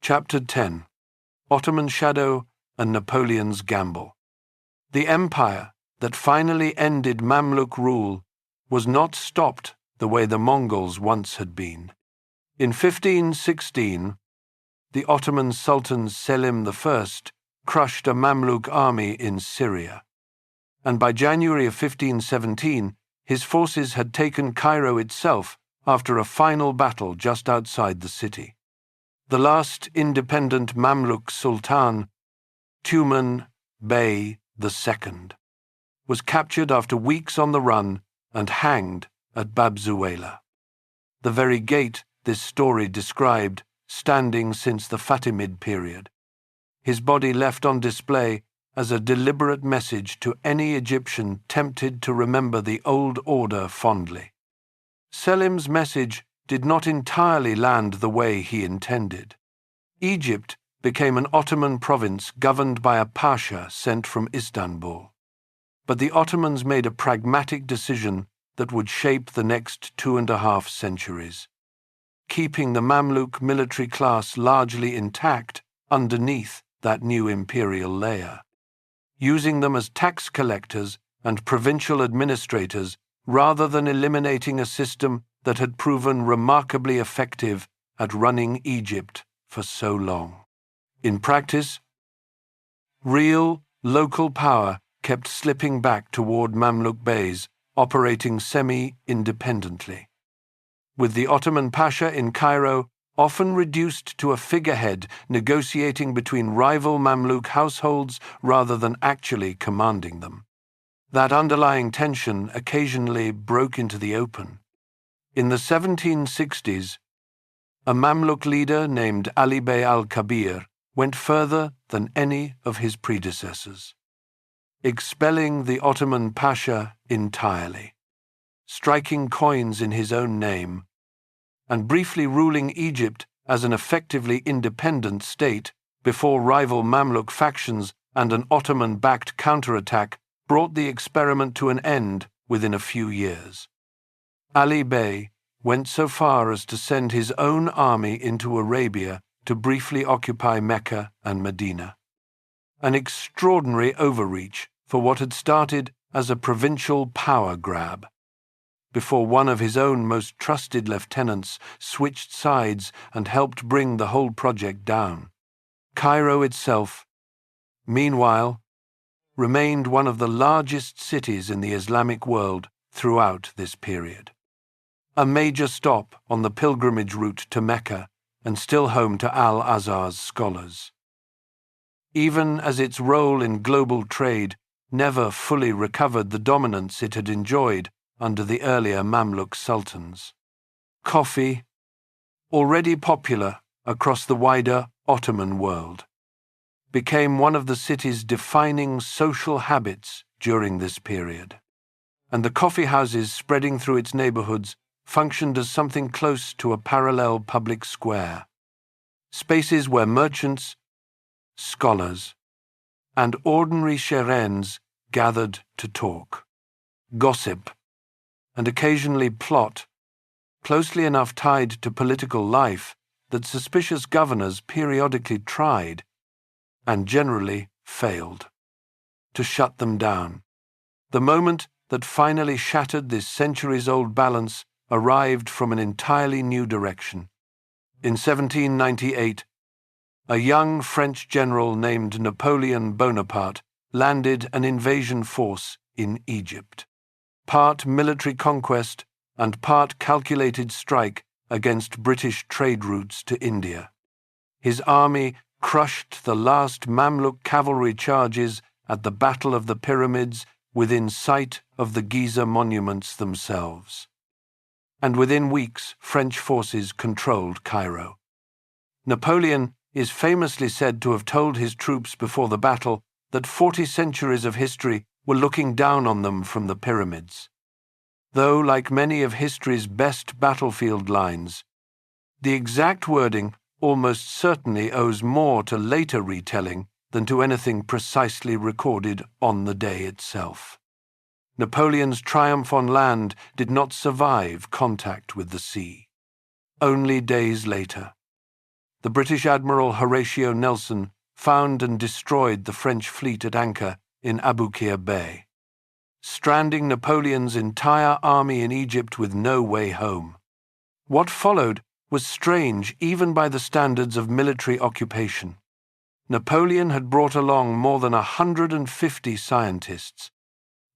Chapter 10. Ottoman Shadow and Napoleon's Gamble. The empire that finally ended Mamluk rule was not stopped the way the Mongols once had been. In 1516, the Ottoman Sultan Selim I crushed a Mamluk army in Syria, and by January of 1517, his forces had taken Cairo itself after a final battle just outside the city. The last independent Mamluk Sultan, Tuman Bey II, was captured after weeks on the run and hanged at Babzuela, the very gate this story described standing since the Fatimid period, his body left on display as a deliberate message to any Egyptian tempted to remember the old order fondly. Selim's message did not entirely land the way he intended. Egypt became an Ottoman province governed by a pasha sent from Istanbul. But the Ottomans made a pragmatic decision that would shape the next 2.5 centuries, keeping the Mamluk military class largely intact underneath that new imperial layer, using them as tax collectors and provincial administrators rather than eliminating a system that had proven remarkably effective at running Egypt for so long. In practice, real local power kept slipping back toward Mamluk beys operating semi-independently, with the Ottoman Pasha in Cairo often reduced to a figurehead negotiating between rival Mamluk households rather than actually commanding them. That underlying tension occasionally broke into the open. In the 1760s, a Mamluk leader named Ali Bey al-Kabir went further than any of his predecessors, expelling the Ottoman Pasha entirely, striking coins in his own name, and briefly ruling Egypt as an effectively independent state before rival Mamluk factions and an Ottoman-backed counterattack brought the experiment to an end within a few years. Ali Bey went so far as to send his own army into Arabia to briefly occupy Mecca and Medina, an extraordinary overreach for what had started as a provincial power grab, before one of his own most trusted lieutenants switched sides and helped bring the whole project down. Cairo itself, meanwhile, remained one of the largest cities in the Islamic world throughout this period, a major stop on the pilgrimage route to Mecca and still home to Al-Azhar's scholars. Even as its role in global trade never fully recovered the dominance it had enjoyed under the earlier Mamluk sultans. Coffee, already popular across the wider Ottoman world, became one of the city's defining social habits during this period, and the coffee houses spreading through its neighborhoods functioned as something close to a parallel public square, spaces where merchants, scholars, and ordinary sherens gathered to talk, gossip, and occasionally plot, closely enough tied to political life that suspicious governors periodically tried, and generally failed, to shut them down. The moment that finally shattered this centuries-old balance arrived from an entirely new direction. In 1798, a young French general named Napoleon Bonaparte landed an invasion force in Egypt, part military conquest and part calculated strike against British trade routes to India. His army crushed the last Mamluk cavalry charges at the Battle of the Pyramids within sight of the Giza monuments themselves. And within weeks, French forces controlled Cairo. Napoleon is famously said to have told his troops before the battle that 40 centuries of history were looking down on them from the pyramids. Though, like many of history's best battlefield lines, the exact wording almost certainly owes more to later retelling than to anything precisely recorded on the day itself. Napoleon's triumph on land did not survive contact with the sea. Only days later, the British Admiral Horatio Nelson found and destroyed the French fleet at anchor in Aboukir Bay, stranding Napoleon's entire army in Egypt with no way home. What followed was strange even by the standards of military occupation. Napoleon had brought along more than 150 scientists,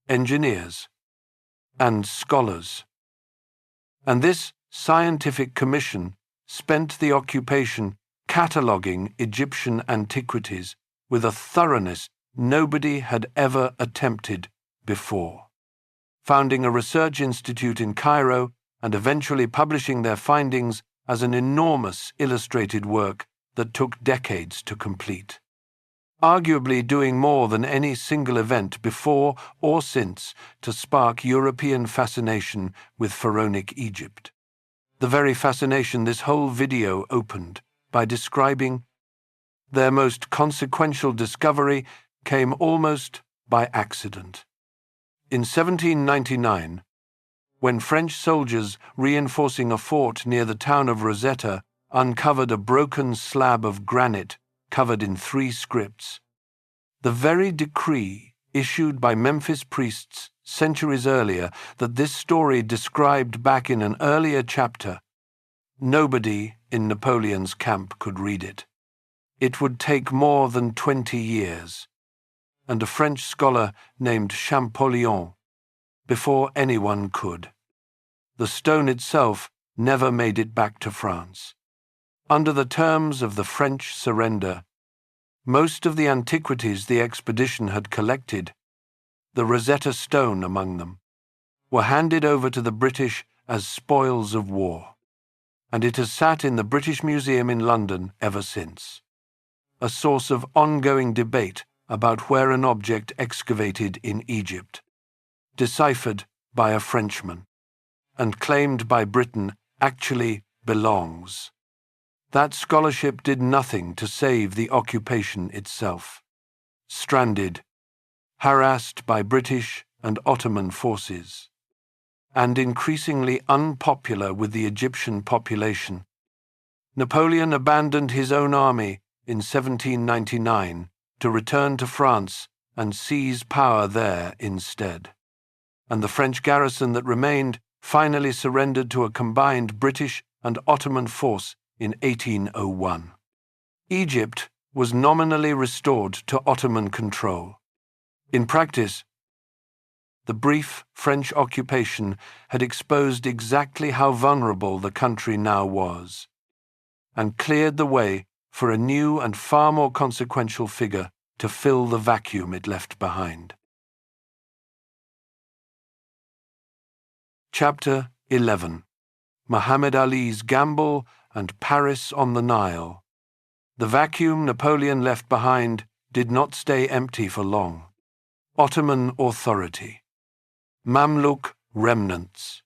engineers, and scholars. And this scientific commission spent the occupation cataloguing Egyptian antiquities with a thoroughness nobody had ever attempted before, founding a research institute in Cairo and eventually publishing their findings as an enormous illustrated work that took decades to complete, arguably doing more than any single event before or since to spark European fascination with pharaonic Egypt. The very fascination this whole video opened by describing their most consequential discovery came almost by accident. In 1799, when French soldiers reinforcing a fort near the town of Rosetta uncovered a broken slab of granite covered in 3 scripts, the very decree issued by Memphis priests centuries earlier that this story described back in an earlier chapter, nobody in Napoleon's camp could read it. It would take more than 20 years, and a French scholar named Champollion before anyone could. The stone itself never made it back to France. Under the terms of the French surrender, most of the antiquities the expedition had collected, the Rosetta Stone among them, were handed over to the British as spoils of war, and it has sat in the British Museum in London ever since, a source of ongoing debate about where an object excavated in Egypt, deciphered by a Frenchman, and claimed by Britain actually belongs. That scholarship did nothing to save the occupation itself. Stranded, harassed by British and Ottoman forces, and increasingly unpopular with the Egyptian population, Napoleon abandoned his own army in 1799 to return to France and seize power there instead, and the French garrison that remained finally surrendered to a combined British and Ottoman force in 1801. Egypt was nominally restored to Ottoman control. In practice, the brief French occupation had exposed exactly how vulnerable the country now was, and cleared the way for a new and far more consequential figure to fill the vacuum it left behind. Chapter 11. Muhammad Ali's Gamble and Paris on the Nile. The vacuum Napoleon left behind did not stay empty for long. Ottoman authority, Mamluk remnants,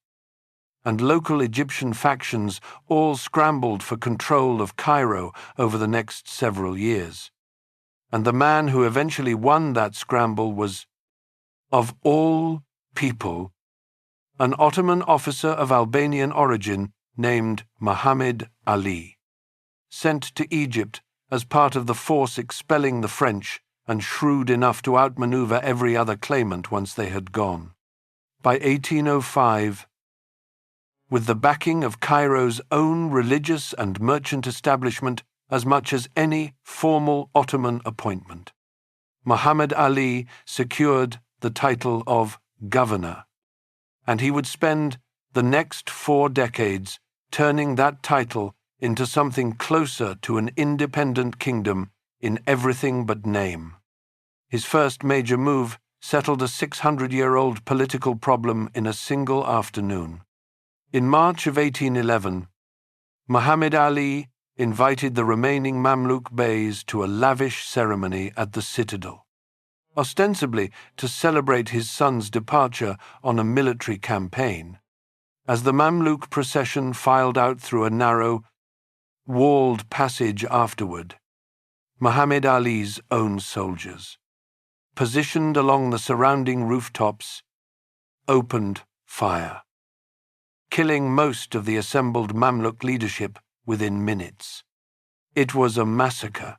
and local Egyptian factions all scrambled for control of Cairo over the next several years. And the man who eventually won that scramble was, of all people, an Ottoman officer of Albanian origin named Muhammad Ali, sent to Egypt as part of the force expelling the French and shrewd enough to outmaneuver every other claimant once they had gone. By 1805, with the backing of Cairo's own religious and merchant establishment as much as any formal Ottoman appointment, Muhammad Ali secured the title of governor, and he would spend the next 4 decades turning that title into something closer to an independent kingdom in everything but name. His first major move settled a 600-year-old political problem in a single afternoon. In March of 1811, Muhammad Ali invited the remaining Mamluk beys to a lavish ceremony at the Citadel, ostensibly to celebrate his son's departure on a military campaign. As the Mamluk procession filed out through a narrow, walled passage afterward, Muhammad Ali's own soldiers, positioned along the surrounding rooftops, opened fire, killing most of the assembled Mamluk leadership within minutes. It was a massacre,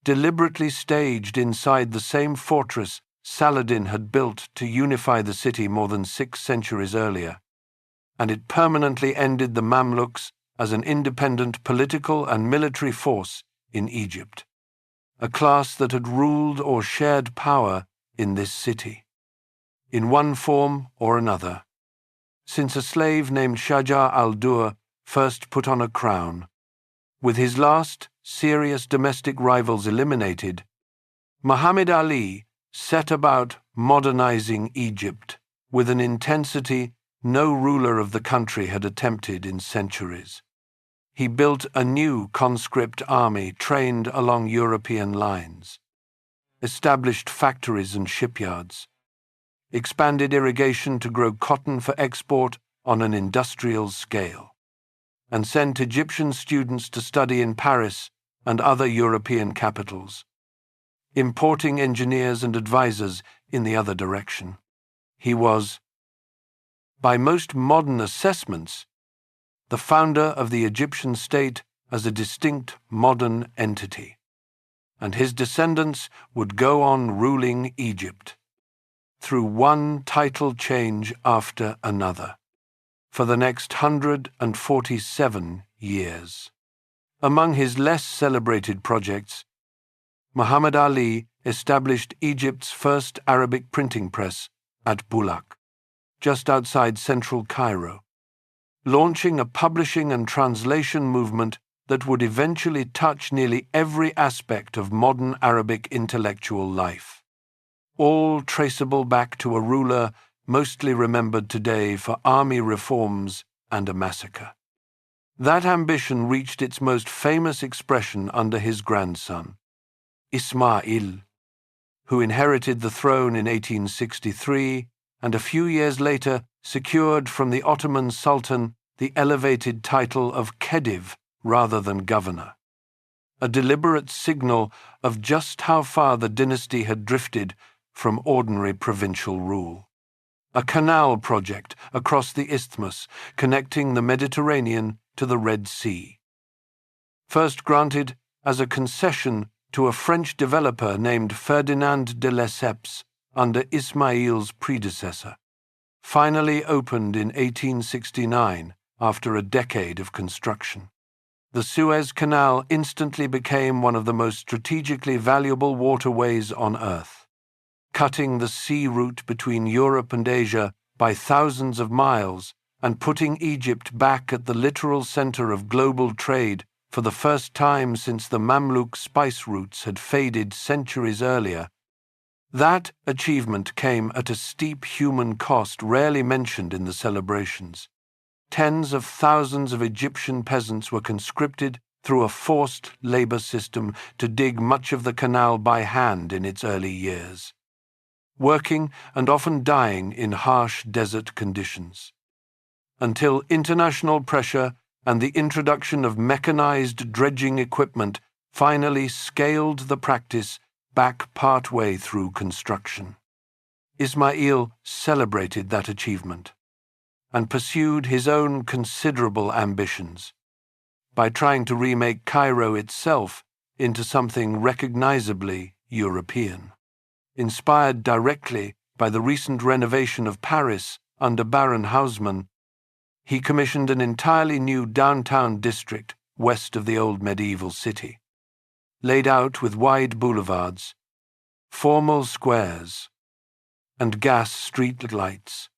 deliberately staged inside the same fortress Saladin had built to unify the city more than 6 centuries earlier, and it permanently ended the Mamluks as an independent political and military force in Egypt, a class that had ruled or shared power in this city, in one form or another, since a slave named Shajar al-Dur first put on a crown. With his last serious domestic rivals eliminated, Muhammad Ali set about modernizing Egypt with an intensity no ruler of the country had attempted in centuries. He built a new conscript army trained along European lines, established factories and shipyards, expanded irrigation to grow cotton for export on an industrial scale, and sent Egyptian students to study in Paris and other European capitals, importing engineers and advisors in the other direction. He was, by most modern assessments, the founder of the Egyptian state as a distinct modern entity, and his descendants would go on ruling Egypt, through one title change after another, for the next 147 years. Among his less celebrated projects, Muhammad Ali established Egypt's first Arabic printing press at Bulaq, just outside central Cairo, launching a publishing and translation movement that would eventually touch nearly every aspect of modern Arabic intellectual life, all traceable back to a ruler mostly remembered today for army reforms and a massacre. That ambition reached its most famous expression under his grandson, Ismail, who inherited the throne in 1863 and a few years later secured from the Ottoman Sultan the elevated title of Khedive rather than governor, a deliberate signal of just how far the dynasty had drifted from ordinary provincial rule. A canal project across the isthmus connecting the Mediterranean to the Red Sea. First granted as a concession to a French developer named Ferdinand de Lesseps under Ismail's predecessor, finally opened in 1869 after a decade of construction. The Suez Canal instantly became one of the most strategically valuable waterways on Earth, cutting the sea route between Europe and Asia by thousands of miles and putting Egypt back at the literal center of global trade for the first time since the Mamluk spice routes had faded centuries earlier. That achievement came at a steep human cost rarely mentioned in the celebrations. Tens of thousands of Egyptian peasants were conscripted through a forced labor system to dig much of the canal by hand in its early years, working and often dying in harsh desert conditions, until international pressure and the introduction of mechanized dredging equipment finally scaled the practice back partway through construction. Ismail celebrated that achievement and pursued his own considerable ambitions by trying to remake Cairo itself into something recognizably European. Inspired directly by the recent renovation of Paris under Baron Haussmann, he commissioned an entirely new downtown district west of the old medieval city, laid out with wide boulevards, formal squares, and gas street lights,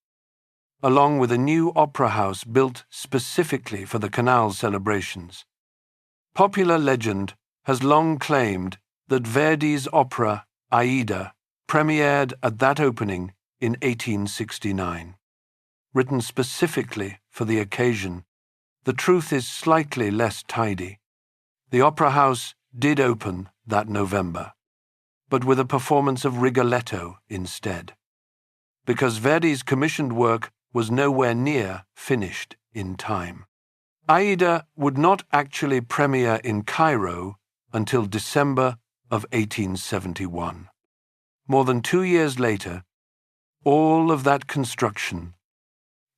along with a new opera house built specifically for the canal celebrations. Popular legend has long claimed that Verdi's opera Aida premiered at that opening in 1869. Written specifically for the occasion, the truth is slightly less tidy. The opera house did open that November, but with a performance of Rigoletto instead, because Verdi's commissioned work was nowhere near finished in time. Aida would not actually premiere in Cairo until December of 1871. More than 2 years later, all of that construction,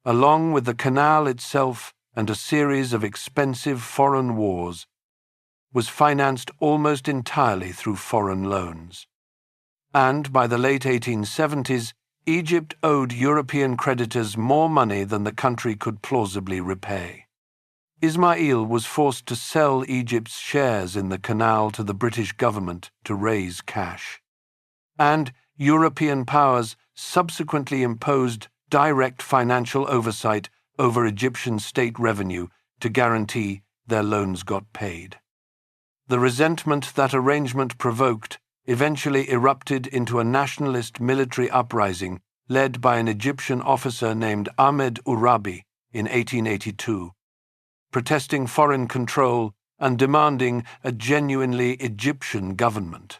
along with the canal itself and a series of expensive foreign wars, was financed almost entirely through foreign loans. And by the late 1870s, Egypt owed European creditors more money than the country could plausibly repay. Ismail was forced to sell Egypt's shares in the canal to the British government to raise cash. And European powers subsequently imposed direct financial oversight over Egyptian state revenue to guarantee their loans got paid. The resentment that arrangement provoked eventually erupted into a nationalist military uprising led by an Egyptian officer named Ahmed Urabi in 1882, protesting foreign control and demanding a genuinely Egyptian government.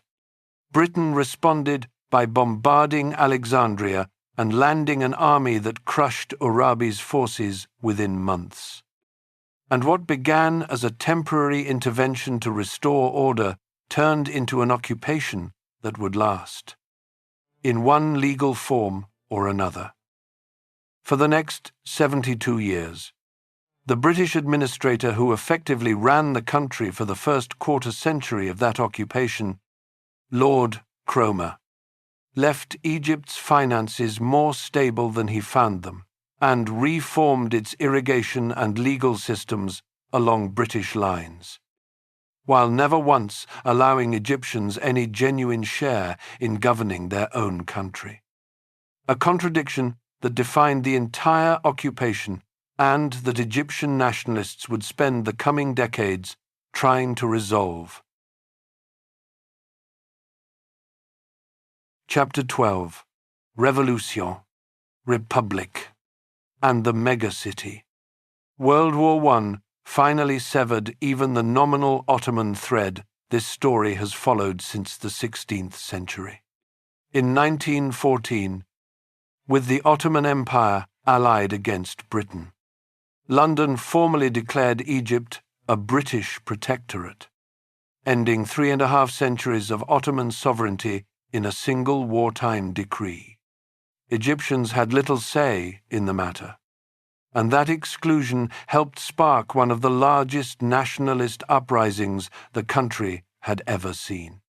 Britain responded by bombarding Alexandria and landing an army that crushed Urabi's forces within months. And what began as a temporary intervention to restore order turned into an occupation that would last, in one legal form or another. For the next 72 years, the British administrator who effectively ran the country for the first quarter century of that occupation, Lord Cromer, left Egypt's finances more stable than he found them and reformed its irrigation and legal systems along British lines, while never once allowing Egyptians any genuine share in governing their own country. A contradiction that defined the entire occupation and that Egyptian nationalists would spend the coming decades trying to resolve. Chapter 12. Revolution, Republic, and the Megacity. World War I finally severed even the nominal Ottoman thread this story has followed since the 16th century. In 1914, with the Ottoman Empire allied against Britain, London formally declared Egypt a British protectorate, ending 3.5 centuries of Ottoman sovereignty in a single wartime decree. Egyptians had little say in the matter, and that exclusion helped spark one of the largest nationalist uprisings the country had ever seen.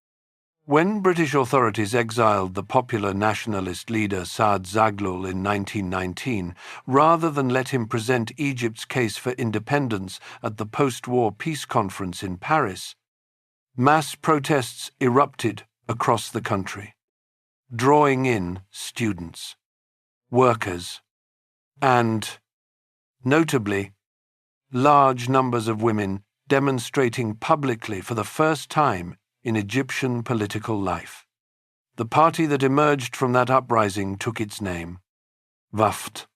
When British authorities exiled the popular nationalist leader Saad Zaghloul in 1919, rather than let him present Egypt's case for independence at the post-war peace conference in Paris, mass protests erupted across the country, drawing in students, workers, and, notably, large numbers of women demonstrating publicly for the first time in Egyptian political life. The party that emerged from that uprising took its name, Waft,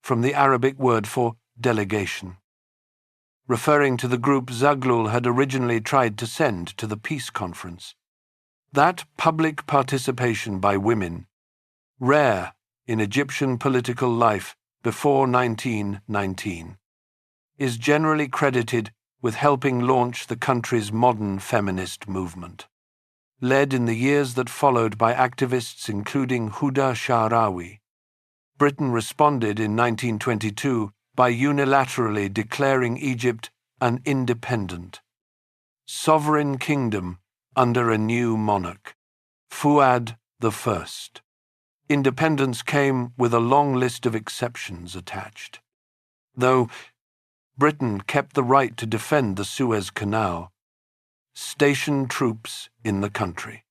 from the Arabic word for delegation, referring to the group Zaghloul had originally tried to send to the peace conference. That public participation by women, rare in Egyptian political life before 1919, is generally credited with helping launch the country's modern feminist movement. Led in the years that followed by activists including Huda Sha'rawi, Britain responded in 1922 by unilaterally declaring Egypt an independent, sovereign kingdom under a new monarch, Fuad I. Independence came with a long list of exceptions attached. Though Britain kept the right to defend the Suez Canal, station troops in the country,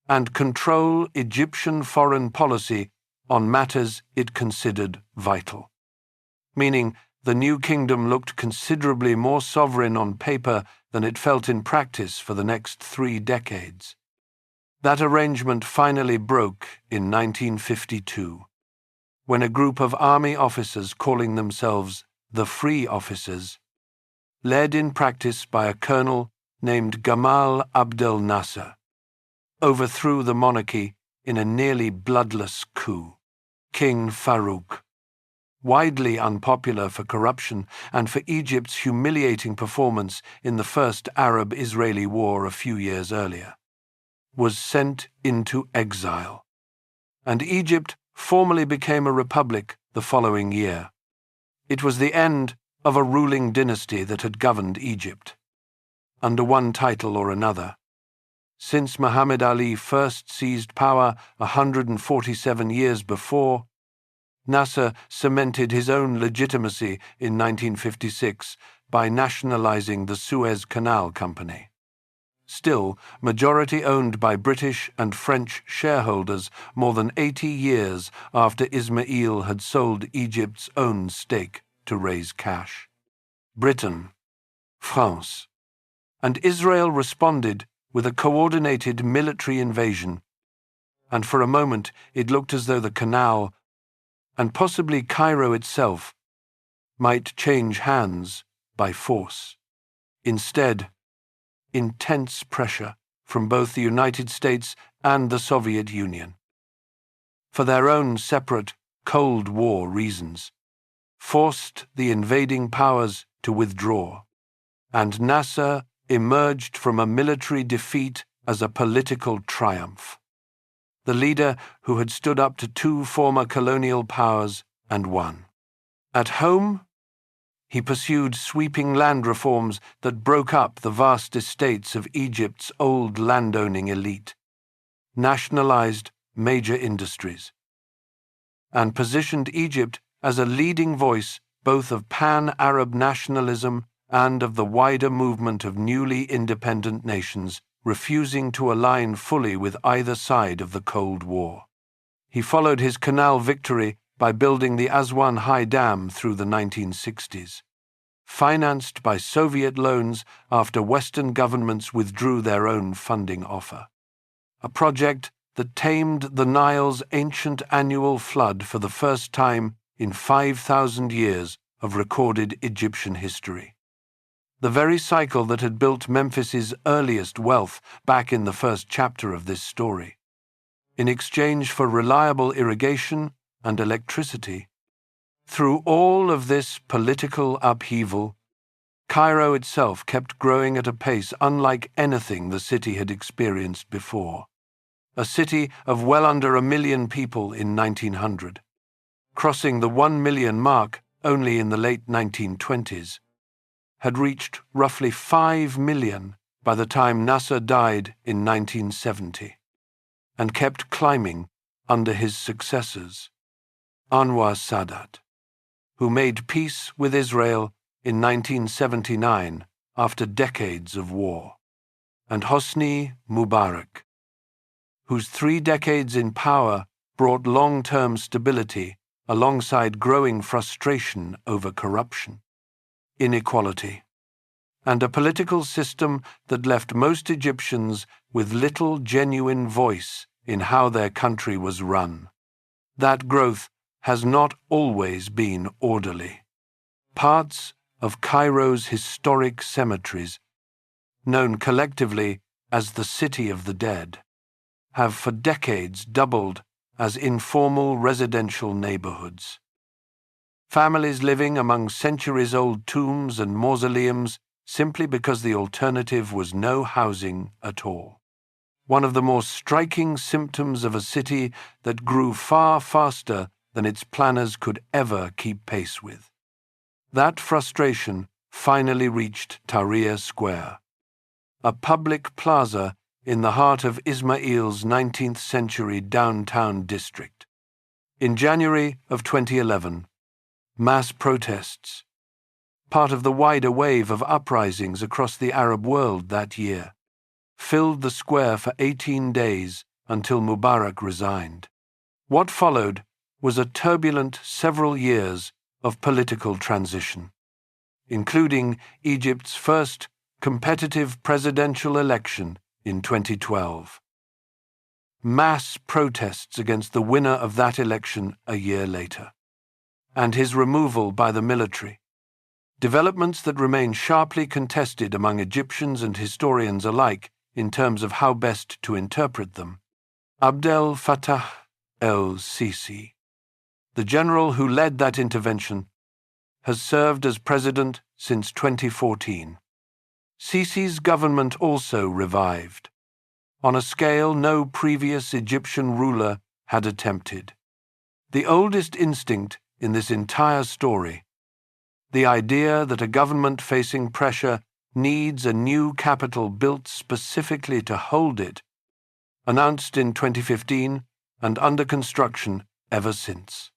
and control Egyptian foreign policy on matters it considered vital, meaning the new kingdom looked considerably more sovereign on paper than it felt in practice for the next 3 decades. That arrangement finally broke in 1952, when a group of army officers calling themselves the Free Officers, led in practice by a colonel named Gamal Abdel Nasser, overthrew the monarchy in a nearly bloodless coup. King Farouk, widely unpopular for corruption and for Egypt's humiliating performance in the First Arab-Israeli War a few years earlier, was sent into exile, and Egypt formally became a republic the following year. It was the end of a ruling dynasty that had governed Egypt, under one title or another, since Muhammad Ali first seized power 147 years before. Nasser cemented his own legitimacy in 1956 by nationalizing the Suez Canal Company, still majority owned by British and French shareholders more than 80 years after Ismail had sold Egypt's own stake to raise cash. Britain, France, and Israel responded with a coordinated military invasion, and for a moment it looked as though the canal, and possibly Cairo itself, might change hands by force. Instead, intense pressure from both the United States and the Soviet Union, for their own separate Cold War reasons, forced the invading powers to withdraw, and Nasser emerged from a military defeat as a political triumph. The leader who had stood up to 2 former colonial powers and won. At home, he pursued sweeping land reforms that broke up the vast estates of Egypt's old landowning elite, nationalized major industries, and positioned Egypt as a leading voice both of pan-Arab nationalism and of the wider movement of newly independent nations refusing to align fully with either side of the Cold War. He followed his canal victory by building the Aswan High Dam through the 1960s, financed by Soviet loans after Western governments withdrew their own funding offer. A project that tamed the Nile's ancient annual flood for the first time in 5,000 years of recorded Egyptian history. The very cycle that had built Memphis's earliest wealth back in the first chapter of this story. In exchange for reliable irrigation and electricity. Through all of this political upheaval, Cairo itself kept growing at a pace unlike anything the city had experienced before. A city of well under 1 million people in 1900, crossing the 1 million mark only in the late 1920s, had reached roughly 5 million by the time Nasser died in 1970, and kept climbing under his successors, Anwar Sadat, who made peace with Israel in 1979 after decades of war, and Hosni Mubarak, whose 3 decades in power brought long-term stability alongside growing frustration over corruption, inequality, and a political system that left most Egyptians with little genuine voice in how their country was run. That growth has not always been orderly. Parts of Cairo's historic cemeteries, known collectively as the City of the Dead, have for decades doubled as informal residential neighborhoods. Families living among centuries-old tombs and mausoleums simply because the alternative was no housing at all. One of the more striking symptoms of a city that grew far faster than its planners could ever keep pace with. That frustration finally reached Tahrir Square, a public plaza in the heart of Ismail's 19th-century downtown district. In January of 2011, mass protests, part of the wider wave of uprisings across the Arab world that year, filled the square for 18 days until Mubarak resigned. What followed was a turbulent several years of political transition, including Egypt's first competitive presidential election in 2012. Mass protests against the winner of that election a year later, and his removal by the military. Developments that remain sharply contested among Egyptians and historians alike in terms of how best to interpret them. Abdel Fattah el-Sisi, the general who led that intervention, has served as president since 2014. Sisi's government also revived, on a scale no previous Egyptian ruler had attempted. The oldest instinct in this entire story, the idea that a government facing pressure needs a new capital built specifically to hold it, announced in 2015 and under construction ever since.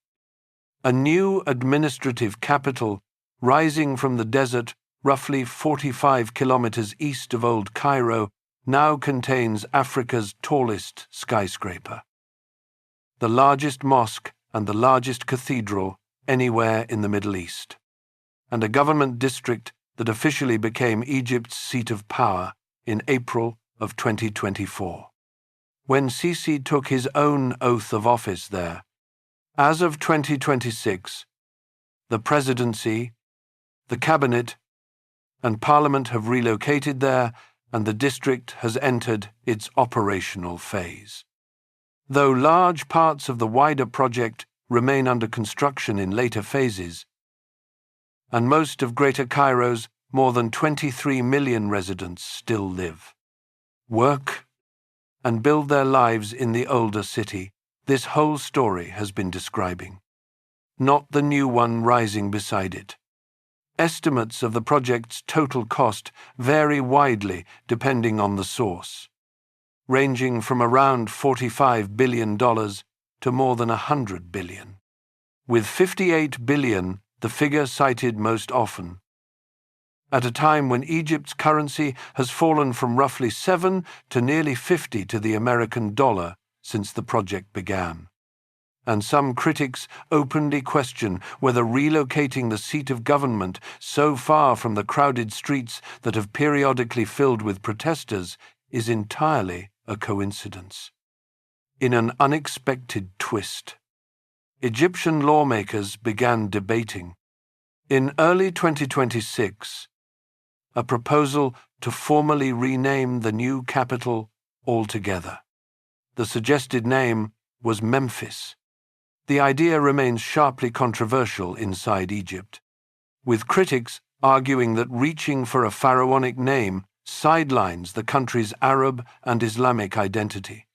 A new administrative capital rising from the desert roughly 45 kilometers east of Old Cairo now contains Africa's tallest skyscraper, the largest mosque and the largest cathedral anywhere in the Middle East, and a government district that officially became Egypt's seat of power in April of 2024. When Sisi took his own oath of office there, as of 2026, the presidency, the cabinet, and parliament have relocated there, and the district has entered its operational phase. Though large parts of the wider project remain under construction in later phases, and most of Greater Cairo's more than 23 million residents still live, work, and build their lives in the older city this whole story has been describing, not the new one rising beside it. Estimates of the project's total cost vary widely depending on the source, ranging from around $45 billion to more than $100 billion, with $58 billion the figure cited most often. At a time when Egypt's currency has fallen from roughly 7 to nearly 50 to the American dollar since the project began, and some critics openly question whether relocating the seat of government so far from the crowded streets that have periodically filled with protesters is entirely a coincidence. In an unexpected twist, Egyptian lawmakers began debating. In early 2026, a proposal to formally rename the new capital altogether. The suggested name was Memphis. The idea remains sharply controversial inside Egypt, with critics arguing that reaching for a pharaonic name sidelines the country's Arab and Islamic identity.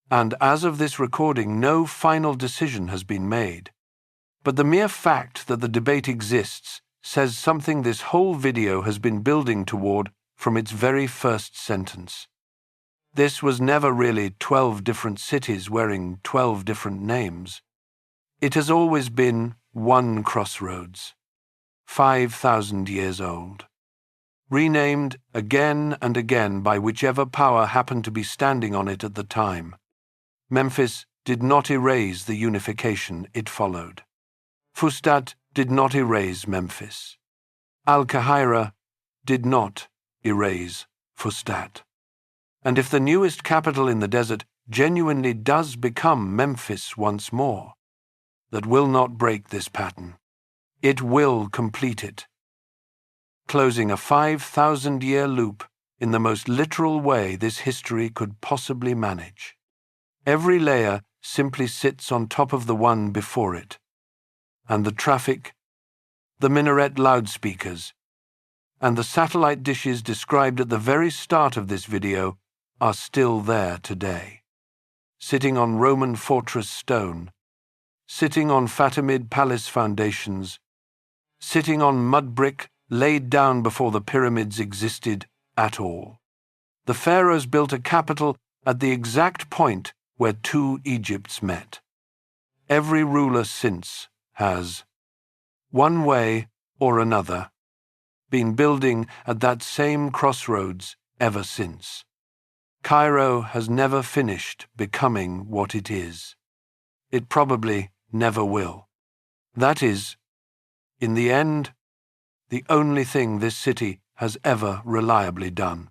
And as of this recording, no final decision has been made. But the mere fact that the debate exists says something this whole video has been building toward from its very first sentence. This was never really 12 different cities wearing 12 different names. It has always been one crossroads, 5,000 years old, renamed again and again by whichever power happened to be standing on it at the time. Memphis did not erase the unification it followed. Fustat did not erase Memphis. Al-Qahira did not erase Fustat. And if the newest capital in the desert genuinely does become Memphis once more, that will not break this pattern. It will complete it, closing a 5,000-year loop in the most literal way this history could possibly manage. Every layer simply sits on top of the one before it, and the traffic, the minaret loudspeakers, and the satellite dishes described at the very start of this video are still there today, sitting on Roman fortress stone, sitting on Fatimid palace foundations, sitting on mud brick laid down before the pyramids existed at all. The pharaohs built a capital at the exact point where two Egypts met. Every ruler since has, one way or another, been building at that same crossroads ever since. Cairo has never finished becoming what it is. It probably never will. That is, in the end, the only thing this city has ever reliably done.